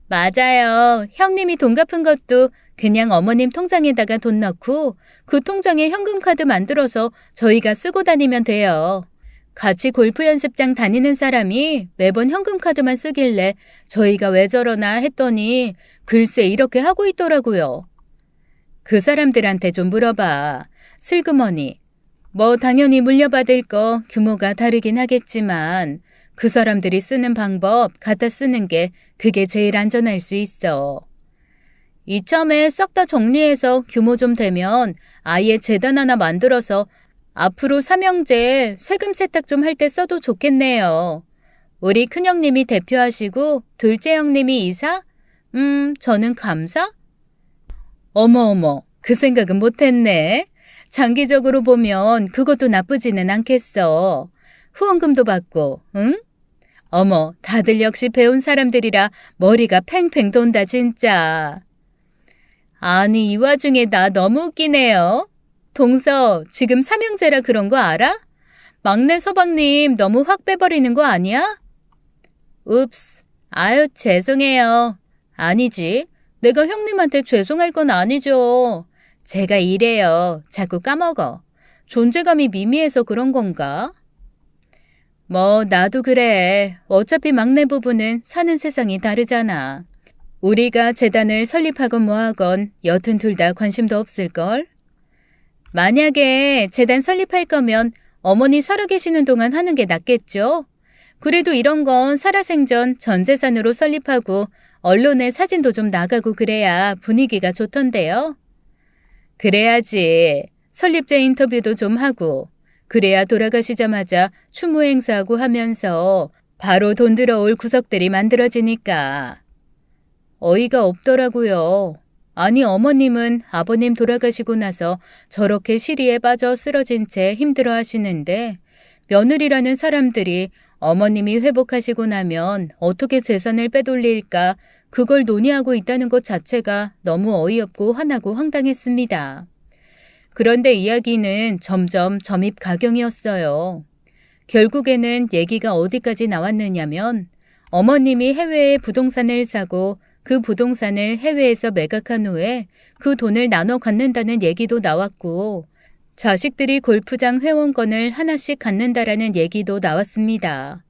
맞아요. 형님이 돈 갚은 것도 그냥 어머님 통장에다가 돈 넣고 그 통장에 현금카드 만들어서 저희가 쓰고 다니면 돼요. 같이 골프 연습장 다니는 사람이 매번 현금카드만 쓰길래 저희가 왜 저러나 했더니 글쎄 이렇게 하고 있더라고요. 그 사람들한테 좀 물어봐. 슬그머니. 뭐 당연히 물려받을 거 규모가 다르긴 하겠지만 그 사람들이 쓰는 방법 갖다 쓰는 게 그게 제일 안전할 수 있어. 이참에 싹 다 정리해서 규모 좀 되면 아예 재단 하나 만들어서 앞으로 삼형제 세금 세탁 좀 할 때 써도 좋겠네요. 우리 큰형님이 대표하시고 둘째 형님이 이사? 저는 감사? 어머, 그 생각은 못했네. 장기적으로 보면 그것도 나쁘지는 않겠어. 후원금도 받고, 응? 어머, 다들 역시 배운 사람들이라 머리가 팽팽 돈다 진짜. 아니, 이 와중에 나 너무 웃기네요. 동서, 지금 삼형제라 그런 거 알아? 막내 서방님 너무 확 빼버리는 거 아니야? 읍스, 아유, 죄송해요. 아니지, 내가 형님한테 죄송할 건 아니죠. 제가 이래요. 자꾸 까먹어. 존재감이 미미해서 그런 건가? 뭐 나도 그래. 어차피 막내 부부는 사는 세상이 다르잖아. 우리가 재단을 설립하건 뭐하건 여튼 둘 다 관심도 없을걸? 만약에 재단 설립할 거면 어머니 살아계시는 동안 하는 게 낫겠죠? 그래도 이런 건 살아생전 전 재산으로 설립하고 언론에 사진도 좀 나가고 그래야 분위기가 좋던데요. 그래야지. 설립자 인터뷰도 좀 하고 그래야 돌아가시자마자 추모 행사하고 하면서 바로 돈 들어올 구석들이 만들어지니까. 어이가 없더라고요. 아니 어머님은 아버님 돌아가시고 나서 저렇게 시리에 빠져 쓰러진 채 힘들어 하시는데 며느리라는 사람들이 어머님이 회복하시고 나면 어떻게 재산을 빼돌릴까 그걸 논의하고 있다는 것 자체가 너무 어이없고 화나고 황당했습니다. 그런데 이야기는 점점 점입가경이었어요. 결국에는 얘기가 어디까지 나왔느냐면 어머님이 해외에 부동산을 사고 그 부동산을 해외에서 매각한 후에 그 돈을 나눠 갖는다는 얘기도 나왔고 자식들이 골프장 회원권을 하나씩 갖는다라는 얘기도 나왔습니다.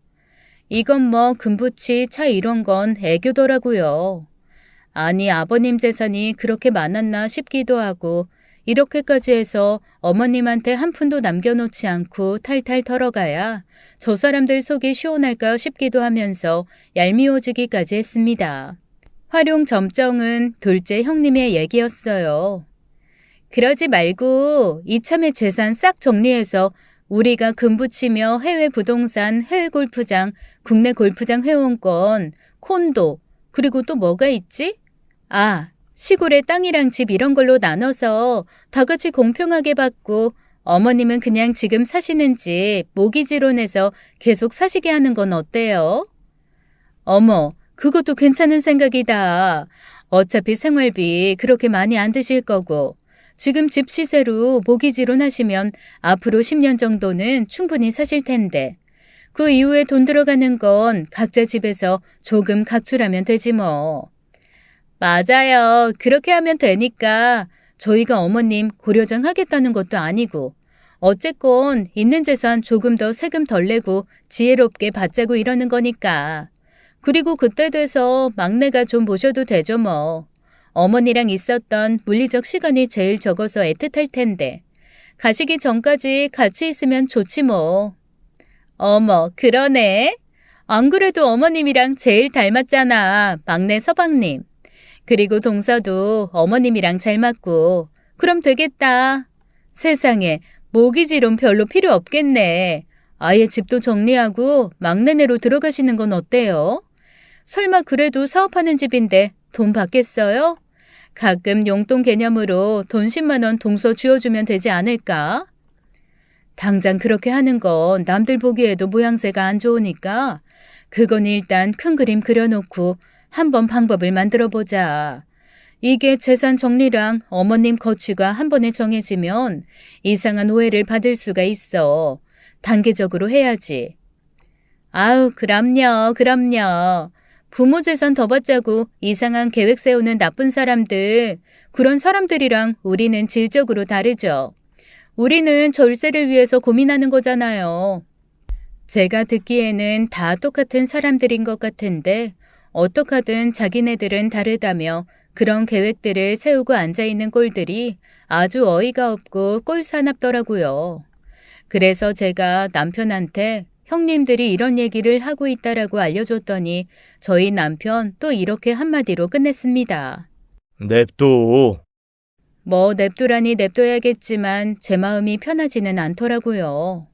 이건 뭐 금부치, 차 이런 건 애교더라고요. 아니 아버님 재산이 그렇게 많았나 싶기도 하고 이렇게까지 해서 어머님한테 한 푼도 남겨놓지 않고 탈탈 털어가야 저 사람들 속이 시원할까 싶기도 하면서 얄미워지기까지 했습니다. 활용 점정은 둘째 형님의 얘기였어요. 그러지 말고 이참에 재산 싹 정리해서 우리가 금붙이며 해외 부동산, 해외 골프장, 국내 골프장 회원권, 콘도, 그리고 또 뭐가 있지? 아, 시골에 땅이랑 집 이런 걸로 나눠서 다 같이 공평하게 받고 어머님은 그냥 지금 사시는 집 모기지로 내서 계속 사시게 하는 건 어때요? 어머, 그것도 괜찮은 생각이다. 어차피 생활비 그렇게 많이 안 드실 거고 지금 집 시세로 모기지로 나시면 앞으로 10년 정도는 충분히 사실 텐데 그 이후에 돈 들어가는 건 각자 집에서 조금 각출하면 되지 뭐. 맞아요. 그렇게 하면 되니까 저희가 어머님 고려정 하겠다는 것도 아니고 어쨌건 있는 재산 조금 더 세금 덜 내고 지혜롭게 받자고 이러는 거니까. 그리고 그때 돼서 막내가 좀 모셔도 되죠 뭐. 어머니랑 있었던 물리적 시간이 제일 적어서 애틋할 텐데. 가시기 전까지 같이 있으면 좋지 뭐. 어머, 그러네. 안 그래도 어머님이랑 제일 닮았잖아, 막내 서방님. 그리고 동서도 어머님이랑 잘 맞고. 그럼 되겠다. 세상에, 모기지론 별로 필요 없겠네. 아예 집도 정리하고 막내네로 들어가시는 건 어때요? 설마 그래도 사업하는 집인데 돈 받겠어요? 가끔 용돈 개념으로 돈 10만 원 동서 쥐어주면 되지 않을까? 당장 그렇게 하는 건 남들 보기에도 모양새가 안 좋으니까 그건 일단 큰 그림 그려놓고 한번 방법을 만들어 보자. 이게 재산 정리랑 어머님 거취가 한 번에 정해지면 이상한 오해를 받을 수가 있어. 단계적으로 해야지. 아우, 그럼요. 부모 재산 더 받자고 이상한 계획 세우는 나쁜 사람들, 그런 사람들이랑 우리는 질적으로 다르죠. 우리는 절세를 위해서 고민하는 거잖아요. 제가 듣기에는 다 똑같은 사람들인 것 같은데 어떡하든 자기네들은 다르다며 그런 계획들을 세우고 앉아있는 꼴들이 아주 어이가 없고 꼴사납더라고요. 그래서 제가 남편한테 형님들이 이런 얘기를 하고 있다라고 알려줬더니 저희 남편 또 이렇게 한마디로 끝냈습니다. 냅둬. 뭐 냅두라니 냅둬야겠지만 제 마음이 편하지는 않더라고요.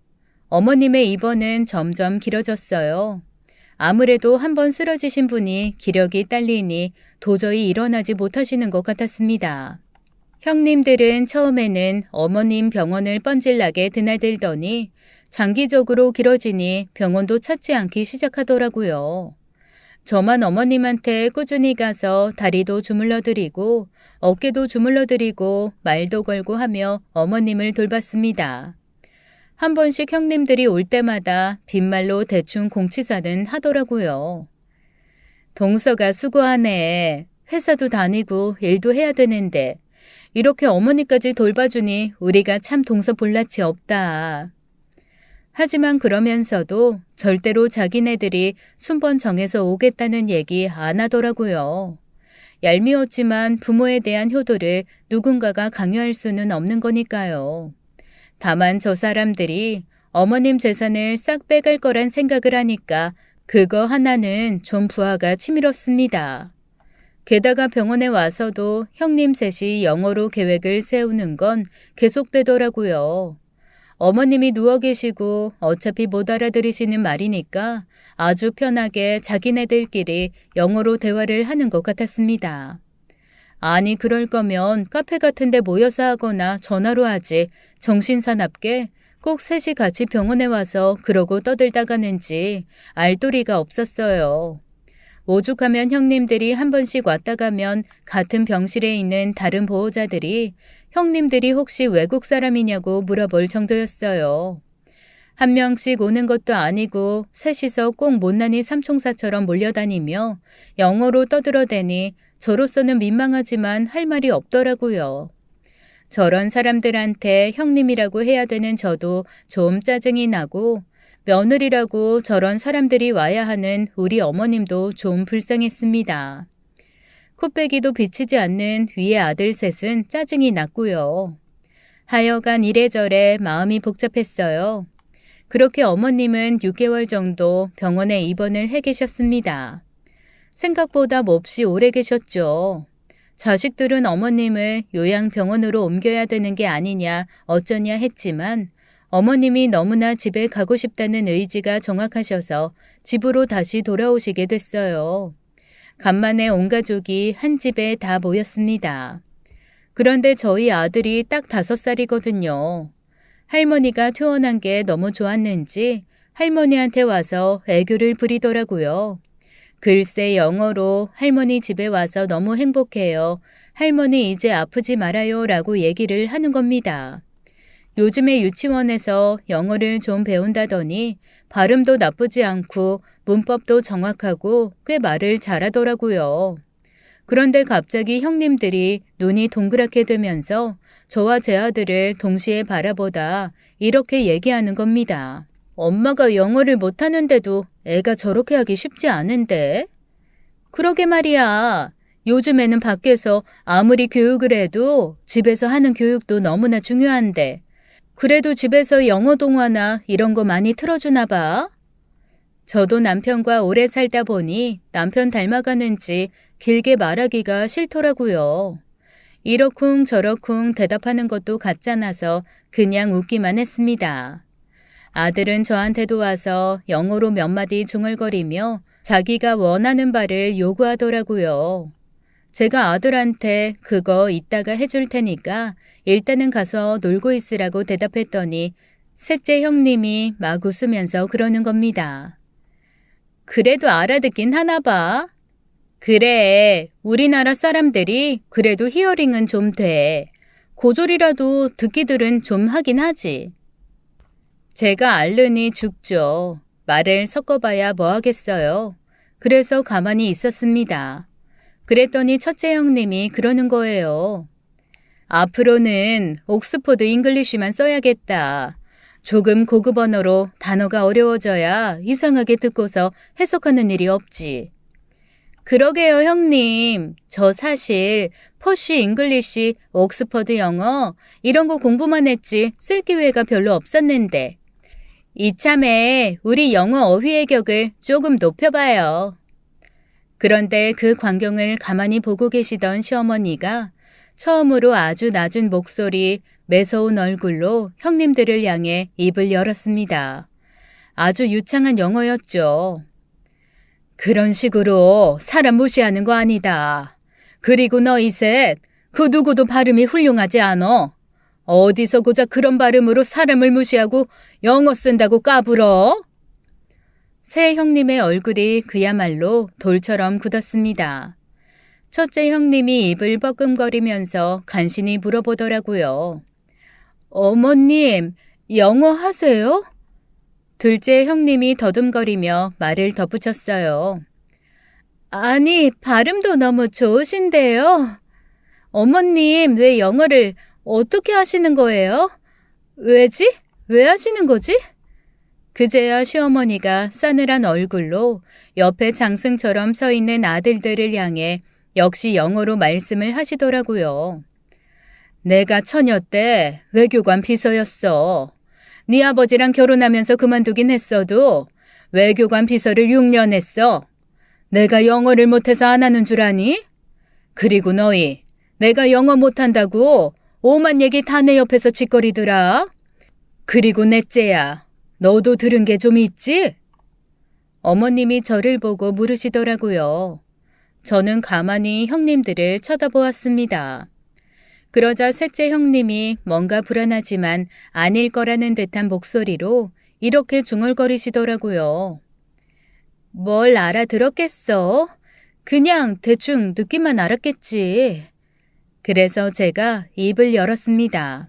어머님의 입원은 점점 길어졌어요. 아무래도 한번 쓰러지신 분이 기력이 딸리니 도저히 일어나지 못하시는 것 같았습니다. 형님들은 처음에는 어머님 병원을 뻔질나게 드나들더니 장기적으로 길어지니 병원도 찾지 않기 시작하더라고요. 저만 어머님한테 꾸준히 가서 다리도 주물러드리고 어깨도 주물러드리고 말도 걸고 하며 어머님을 돌봤습니다. 한 번씩 형님들이 올 때마다 빈말로 대충 공치사는 하더라고요. 동서가 수고하네. 회사도 다니고 일도 해야 되는데 이렇게 어머니까지 돌봐주니 우리가 참 동서 볼낯이 없다. 하지만 그러면서도 절대로 자기네들이 순번 정해서 오겠다는 얘기 안 하더라고요. 얄미웠지만 부모에 대한 효도를 누군가가 강요할 수는 없는 거니까요. 다만 저 사람들이 어머님 재산을 싹 빼갈 거란 생각을 하니까 그거 하나는 좀 부하가 치밀었습니다. 게다가 병원에 와서도 형님 셋이 영어로 계획을 세우는 건 계속되더라고요. 어머님이 누워 계시고 어차피 못 알아들으시는 말이니까 아주 편하게 자기네들끼리 영어로 대화를 하는 것 같았습니다. 아니 그럴 거면 카페 같은 데 모여서 하거나 전화로 하지 정신사납게 꼭 셋이 같이 병원에 와서 그러고 떠들다 가는지 알도리가 없었어요. 오죽하면 형님들이 한 번씩 왔다 가면 같은 병실에 있는 다른 보호자들이 형님들이 혹시 외국 사람이냐고 물어볼 정도였어요. 한 명씩 오는 것도 아니고 셋이서 꼭 못난이 삼총사처럼 몰려다니며 영어로 떠들어대니 저로서는 민망하지만 할 말이 없더라고요. 저런 사람들한테 형님이라고 해야 되는 저도 좀 짜증이 나고 며느리라고 저런 사람들이 와야 하는 우리 어머님도 좀 불쌍했습니다. 코빼기도 비치지 않는 위의 아들 셋은 짜증이 났고요. 하여간 이래저래 마음이 복잡했어요. 그렇게 어머님은 6개월 정도 병원에 입원을 해 계셨습니다. 생각보다 몹시 오래 계셨죠. 자식들은 어머님을 요양병원으로 옮겨야 되는 게 아니냐 어쩌냐 했지만 어머님이 너무나 집에 가고 싶다는 의지가 정확하셔서 집으로 다시 돌아오시게 됐어요. 간만에 온 가족이 한 집에 다 모였습니다. 그런데 저희 아들이 딱 5살이거든요. 할머니가 퇴원한 게 너무 좋았는지 할머니한테 와서 애교를 부리더라고요. 글쎄 영어로 할머니 집에 와서 너무 행복해요. 할머니 이제 아프지 말아요 라고 얘기를 하는 겁니다. 요즘에 유치원에서 영어를 좀 배운다더니 발음도 나쁘지 않고 문법도 정확하고 꽤 말을 잘하더라고요. 그런데 갑자기 형님들이 눈이 동그랗게 되면서 저와 제 아들을 동시에 바라보다 이렇게 얘기하는 겁니다. 엄마가 영어를 못하는데도 애가 저렇게 하기 쉽지 않은데? 그러게 말이야. 요즘에는 밖에서 아무리 교육을 해도 집에서 하는 교육도 너무나 중요한데. 그래도 집에서 영어 동화나 이런 거 많이 틀어주나 봐. 저도 남편과 오래 살다 보니 남편 닮아가는지 길게 말하기가 싫더라고요. 이러쿵 저러쿵 대답하는 것도 같잖아서 그냥 웃기만 했습니다. 아들은 저한테도 와서 영어로 몇 마디 중얼거리며 자기가 원하는 바를 요구하더라고요. 제가 아들한테 그거 이따가 해줄 테니까 일단은 가서 놀고 있으라고 대답했더니 셋째 형님이 막 웃으면서 그러는 겁니다. 그래도 알아듣긴 하나 봐. 그래, 우리나라 사람들이 그래도 히어링은 좀 돼. 고졸이라도 듣기들은 좀 하긴 하지. 제가 앓느니 죽죠. 말을 섞어봐야 뭐 하겠어요. 그래서 가만히 있었습니다. 그랬더니 첫째 형님이 그러는 거예요. 앞으로는 옥스퍼드 잉글리쉬만 써야겠다. 조금 고급 언어로 단어가 어려워져야 이상하게 듣고서 해석하는 일이 없지. 그러게요, 형님. 저 사실 퍼쉬 잉글리쉬, 옥스퍼드 영어 이런 거 공부만 했지 쓸 기회가 별로 없었는데. 이참에 우리 영어 어휘의 격을 조금 높여봐요. 그런데 그 광경을 가만히 보고 계시던 시어머니가 처음으로 아주 낮은 목소리, 매서운 얼굴로 형님들을 향해 입을 열었습니다. 아주 유창한 영어였죠. 그런 식으로 사람 무시하는 거 아니다. 그리고 너희 셋, 그 누구도 발음이 훌륭하지 않어. 어디서 고작 그런 발음으로 사람을 무시하고 영어 쓴다고 까불어? 새 형님의 얼굴이 그야말로 돌처럼 굳었습니다. 첫째 형님이 입을 뻐끔거리면서 간신히 물어보더라고요. 어머님, 영어 하세요? 둘째 형님이 더듬거리며 말을 덧붙였어요. 아니, 발음도 너무 좋으신데요. 어머님, 왜 영어를 어떻게 하시는 거예요? 왜지? 왜 하시는 거지? 그제야 시어머니가 싸늘한 얼굴로 옆에 장승처럼 서 있는 아들들을 향해 역시 영어로 말씀을 하시더라고요. 내가 처녀 때 외교관 비서였어. 네 아버지랑 결혼하면서 그만두긴 했어도 외교관 비서를 6년 했어. 내가 영어를 못해서 안 하는 줄 아니? 그리고 너희, 내가 영어 못한다고 오만 얘기 다 내 옆에서 짓거리더라. 그리고 넷째야, 너도 들은 게 좀 있지? 어머님이 저를 보고 물으시더라고요. 저는 가만히 형님들을 쳐다보았습니다. 그러자 셋째 형님이 뭔가 불안하지만 아닐 거라는 듯한 목소리로 이렇게 중얼거리시더라고요. 뭘 알아들었겠어? 그냥 대충 느낌만 알았겠지. 그래서 제가 입을 열었습니다.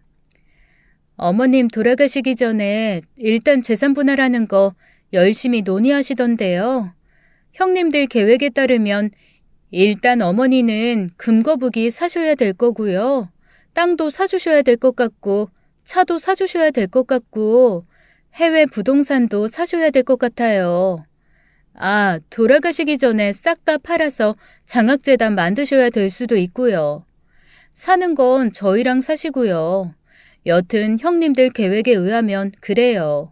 어머님 돌아가시기 전에 일단 재산 분할하는 거 열심히 논의하시던데요. 형님들 계획에 따르면 일단 어머니는 금거북이 사셔야 될 거고요. 땅도 사주셔야 될 것 같고 차도 사주셔야 될 것 같고 해외 부동산도 사셔야 될 것 같아요. 아, 돌아가시기 전에 싹 다 팔아서 장학재단 만드셔야 될 수도 있고요. 사는 건 저희랑 사시고요. 여튼 형님들 계획에 의하면 그래요.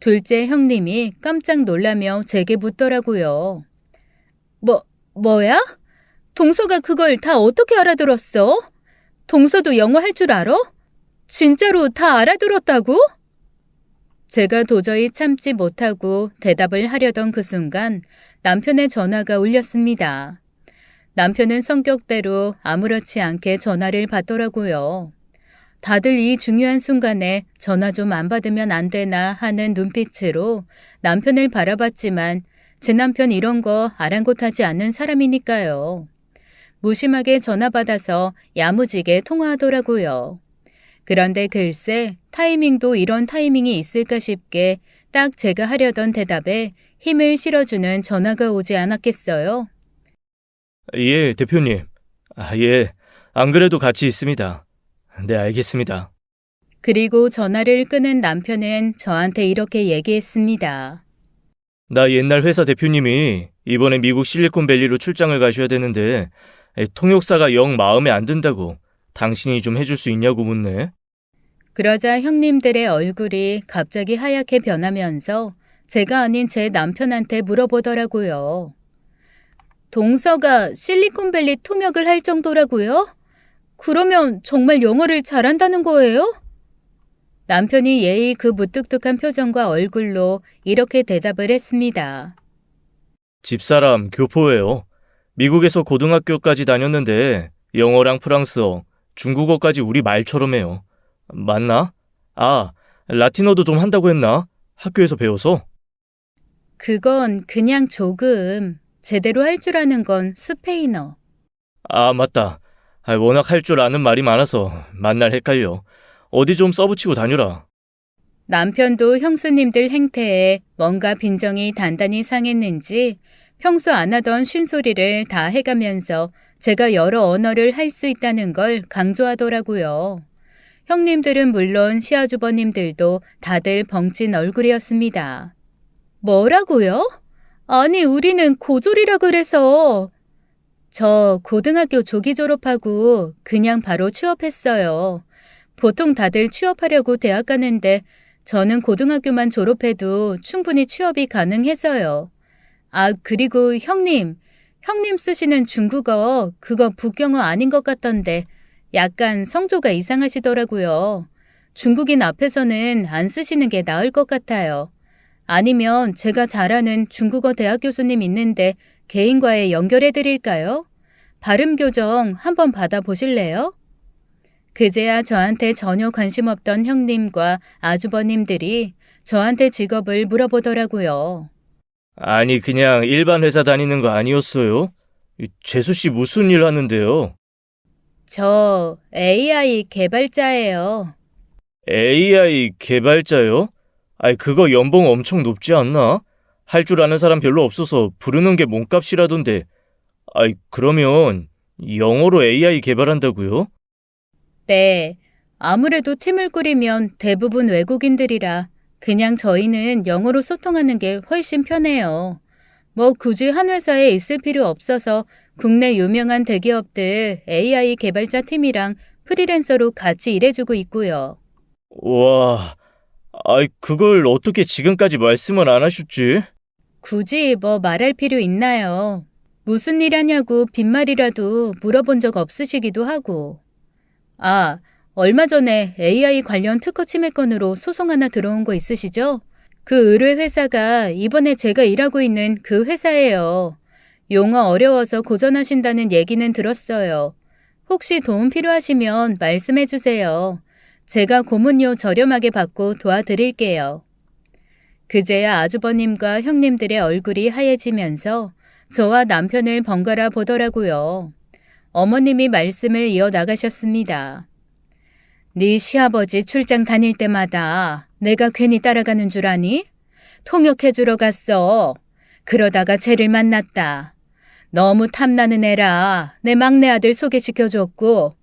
둘째 형님이 깜짝 놀라며 제게 묻더라고요. 뭐야? 동서가 그걸 다 어떻게 알아들었어? 동서도 영어 할 줄 알아? 진짜로 다 알아들었다고? 제가 도저히 참지 못하고 대답을 하려던 그 순간 남편의 전화가 울렸습니다. 남편은 성격대로 아무렇지 않게 전화를 받더라고요. 다들 이 중요한 순간에 전화 좀 안 받으면 안 되나 하는 눈빛으로 남편을 바라봤지만 제 남편 이런 거 아랑곳하지 않는 사람이니까요. 무심하게 전화 받아서 야무지게 통화하더라고요. 그런데 글쎄 타이밍도 이런 타이밍이 있을까 싶게 딱 제가 하려던 대답에 힘을 실어주는 전화가 오지 않았겠어요? 예, 대표님. 예, 안 그래도 같이 있습니다. 네, 알겠습니다. 그리고 전화를 끊은 남편은 저한테 이렇게 얘기했습니다. 나 옛날 회사 대표님이 이번에 미국 실리콘밸리로 출장을 가셔야 되는데 통역사가 영 마음에 안 든다고 당신이 좀 해줄 수 있냐고 묻네. 그러자 형님들의 얼굴이 갑자기 하얗게 변하면서 제가 아닌 제 남편한테 물어보더라고요. 동서가 실리콘밸리 통역을 할 정도라고요? 그러면 정말 영어를 잘한다는 거예요? 남편이 예의 그 무뚝뚝한 표정과 얼굴로 이렇게 대답을 했습니다. 집사람 교포예요. 미국에서 고등학교까지 다녔는데 영어랑 프랑스어, 중국어까지 우리 말처럼 해요. 맞나? 아, 라틴어도 좀 한다고 했나? 학교에서 배워서? 그건 그냥 조금. 제대로 할 줄 아는 건 스페인어. 아, 맞다. 워낙 할 줄 아는 말이 많아서 만날 헷갈려. 어디 좀 써붙이고 다녀라. 남편도 형수님들 행태에 뭔가 빈정이 단단히 상했는지 평소 안 하던 쉰소리를 다 해가면서 제가 여러 언어를 할 수 있다는 걸 강조하더라고요. 형님들은 물론 시아주버님들도 다들 벙찐 얼굴이었습니다. 뭐라고요? 아니, 우리는 고졸이라 그래서. 저 고등학교 조기 졸업하고 그냥 바로 취업했어요. 보통 다들 취업하려고 대학 가는데 저는 고등학교만 졸업해도 충분히 취업이 가능해서요. 아, 그리고 형님 쓰시는 중국어 그거 북경어 아닌 것 같던데 약간 성조가 이상하시더라고요. 중국인 앞에서는 안 쓰시는 게 나을 것 같아요. 아니면 제가 잘 아는 중국어 대학 교수님 있는데 개인과에 연결해 드릴까요? 발음 교정 한번 받아보실래요? 그제야 저한테 전혀 관심 없던 형님과 아주버님들이 저한테 직업을 물어보더라고요. 아니, 그냥 일반 회사 다니는 거 아니었어요? 재수 씨 무슨 일 하는데요? 저 AI 개발자예요. AI 개발자요? 아이, 그거 연봉 엄청 높지 않나? 할 줄 아는 사람 별로 없어서 부르는 게 몸값이라던데. 아이, 그러면 영어로 AI 개발한다고요? 네, 아무래도 팀을 꾸리면 대부분 외국인들이라 그냥 저희는 영어로 소통하는 게 훨씬 편해요. 뭐 굳이 한 회사에 있을 필요 없어서 국내 유명한 대기업들 AI 개발자 팀이랑 프리랜서로 같이 일해주고 있고요. 와, 아이, 그걸 어떻게 지금까지 말씀을 안 하셨지? 굳이 뭐 말할 필요 있나요? 무슨 일 하냐고 빈말이라도 물어본 적 없으시기도 하고. 아, 얼마 전에 AI 관련 특허 침해 건으로 소송 하나 들어온 거 있으시죠? 그 의뢰 회사가 이번에 제가 일하고 있는 그 회사예요. 용어 어려워서 고전하신다는 얘기는 들었어요. 혹시 도움 필요하시면 말씀해 주세요. 제가 고문료 저렴하게 받고 도와드릴게요. 그제야 아주버님과 형님들의 얼굴이 하얘지면서 저와 남편을 번갈아 보더라고요. 어머님이 말씀을 이어나가셨습니다. 네 시아버지 출장 다닐 때마다 내가 괜히 따라가는 줄 아니? 통역해주러 갔어. 그러다가 쟤를 만났다. 너무 탐나는 애라 내 막내 아들 소개시켜줬고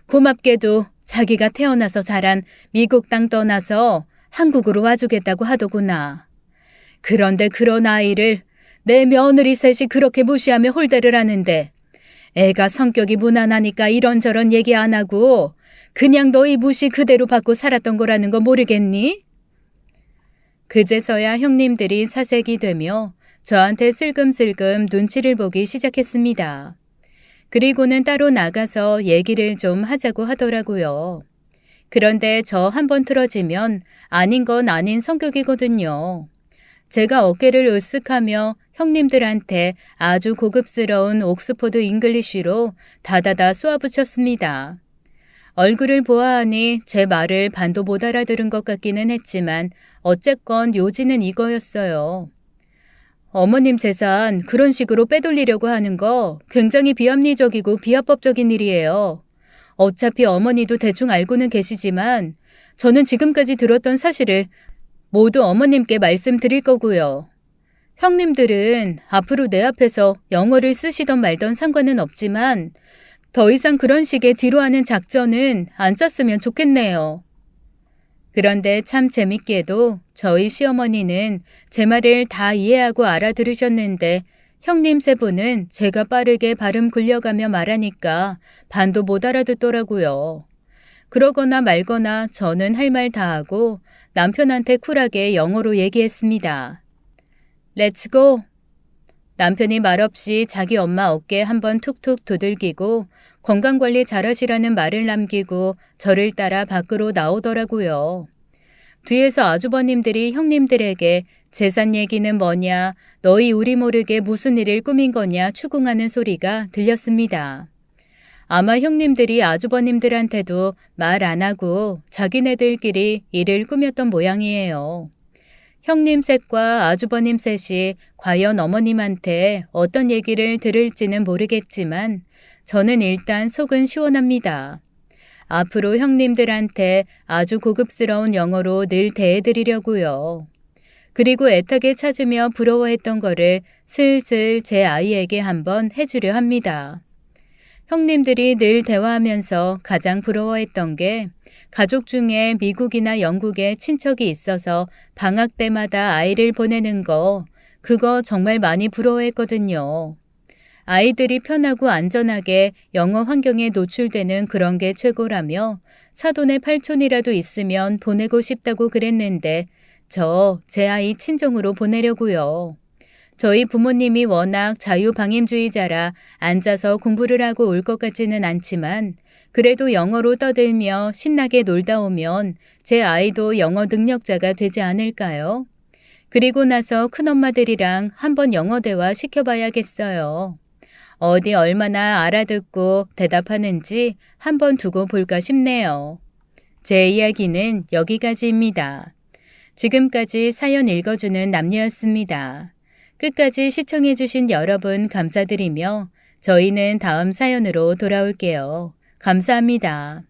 고맙게도 자기가 태어나서 자란 미국 땅 떠나서 한국으로 와주겠다고 하더구나. 그런데 그런 아이를 내 며느리 셋이 그렇게 무시하며 홀대를 하는데 애가 성격이 무난하니까 이런저런 얘기 안 하고 그냥 너희 무시 그대로 받고 살았던 거라는 거 모르겠니? 그제서야 형님들이 사색이 되며 저한테 슬금슬금 눈치를 보기 시작했습니다. 그리고는 따로 나가서 얘기를 좀 하자고 하더라고요. 그런데 저 한번 틀어지면 아닌 건 아닌 성격이거든요. 제가 어깨를 으쓱하며 형님들한테 아주 고급스러운 옥스포드 잉글리쉬로 다다다 쏘아붙였습니다. 얼굴을 보아하니 제 말을 반도 못 알아들은 것 같기는 했지만 어쨌건 요지는 이거였어요. 어머님 재산 그런 식으로 빼돌리려고 하는 거 굉장히 비합리적이고 비합법적인 일이에요. 어차피 어머니도 대충 알고는 계시지만 저는 지금까지 들었던 사실을 모두 어머님께 말씀드릴 거고요. 형님들은 앞으로 내 앞에서 영어를 쓰시던 말던 상관은 없지만 더 이상 그런 식의 뒤로 하는 작전은 안 짰으면 좋겠네요. 그런데 참 재밌게도 저희 시어머니는 제 말을 다 이해하고 알아들으셨는데 형님 세 분은 제가 빠르게 발음 굴려가며 말하니까 반도 못 알아듣더라고요. 그러거나 말거나 저는 할 말 다 하고 남편한테 쿨하게 영어로 얘기했습니다. Let's go! 남편이 말없이 자기 엄마 어깨에 한번 툭툭 두들기고 건강관리 잘하시라는 말을 남기고 저를 따라 밖으로 나오더라고요. 뒤에서 아주버님들이 형님들에게 재산 얘기는 뭐냐, 너희 우리 모르게 무슨 일을 꾸민 거냐 추궁하는 소리가 들렸습니다. 아마 형님들이 아주버님들한테도 말 안 하고 자기네들끼리 일을 꾸몄던 모양이에요. 형님 셋과 아주버님 셋이 과연 어머님한테 어떤 얘기를 들을지는 모르겠지만 저는 일단 속은 시원합니다. 앞으로 형님들한테 아주 고급스러운 영어로 늘 대해드리려고요. 그리고 애타게 찾으며 부러워했던 거를 슬슬 제 아이에게 한번 해주려 합니다. 형님들이 늘 대화하면서 가장 부러워했던 게 가족 중에 미국이나 영국에 친척이 있어서 방학 때마다 아이를 보내는 거, 그거 정말 많이 부러워했거든요. 아이들이 편하고 안전하게 영어 환경에 노출되는 그런 게 최고라며 사돈의 팔촌이라도 있으면 보내고 싶다고 그랬는데 제 아이 친정으로 보내려고요. 저희 부모님이 워낙 자유방임주의자라 앉아서 공부를 하고 올 것 같지는 않지만 그래도 영어로 떠들며 신나게 놀다 오면 제 아이도 영어 능력자가 되지 않을까요? 그리고 나서 큰엄마들이랑 한번 영어 대화 시켜봐야겠어요. 어디 얼마나 알아듣고 대답하는지 한번 두고 볼까 싶네요. 제 이야기는 여기까지입니다. 지금까지 사연 읽어주는 남녀였습니다. 끝까지 시청해주신 여러분 감사드리며 저희는 다음 사연으로 돌아올게요. 감사합니다.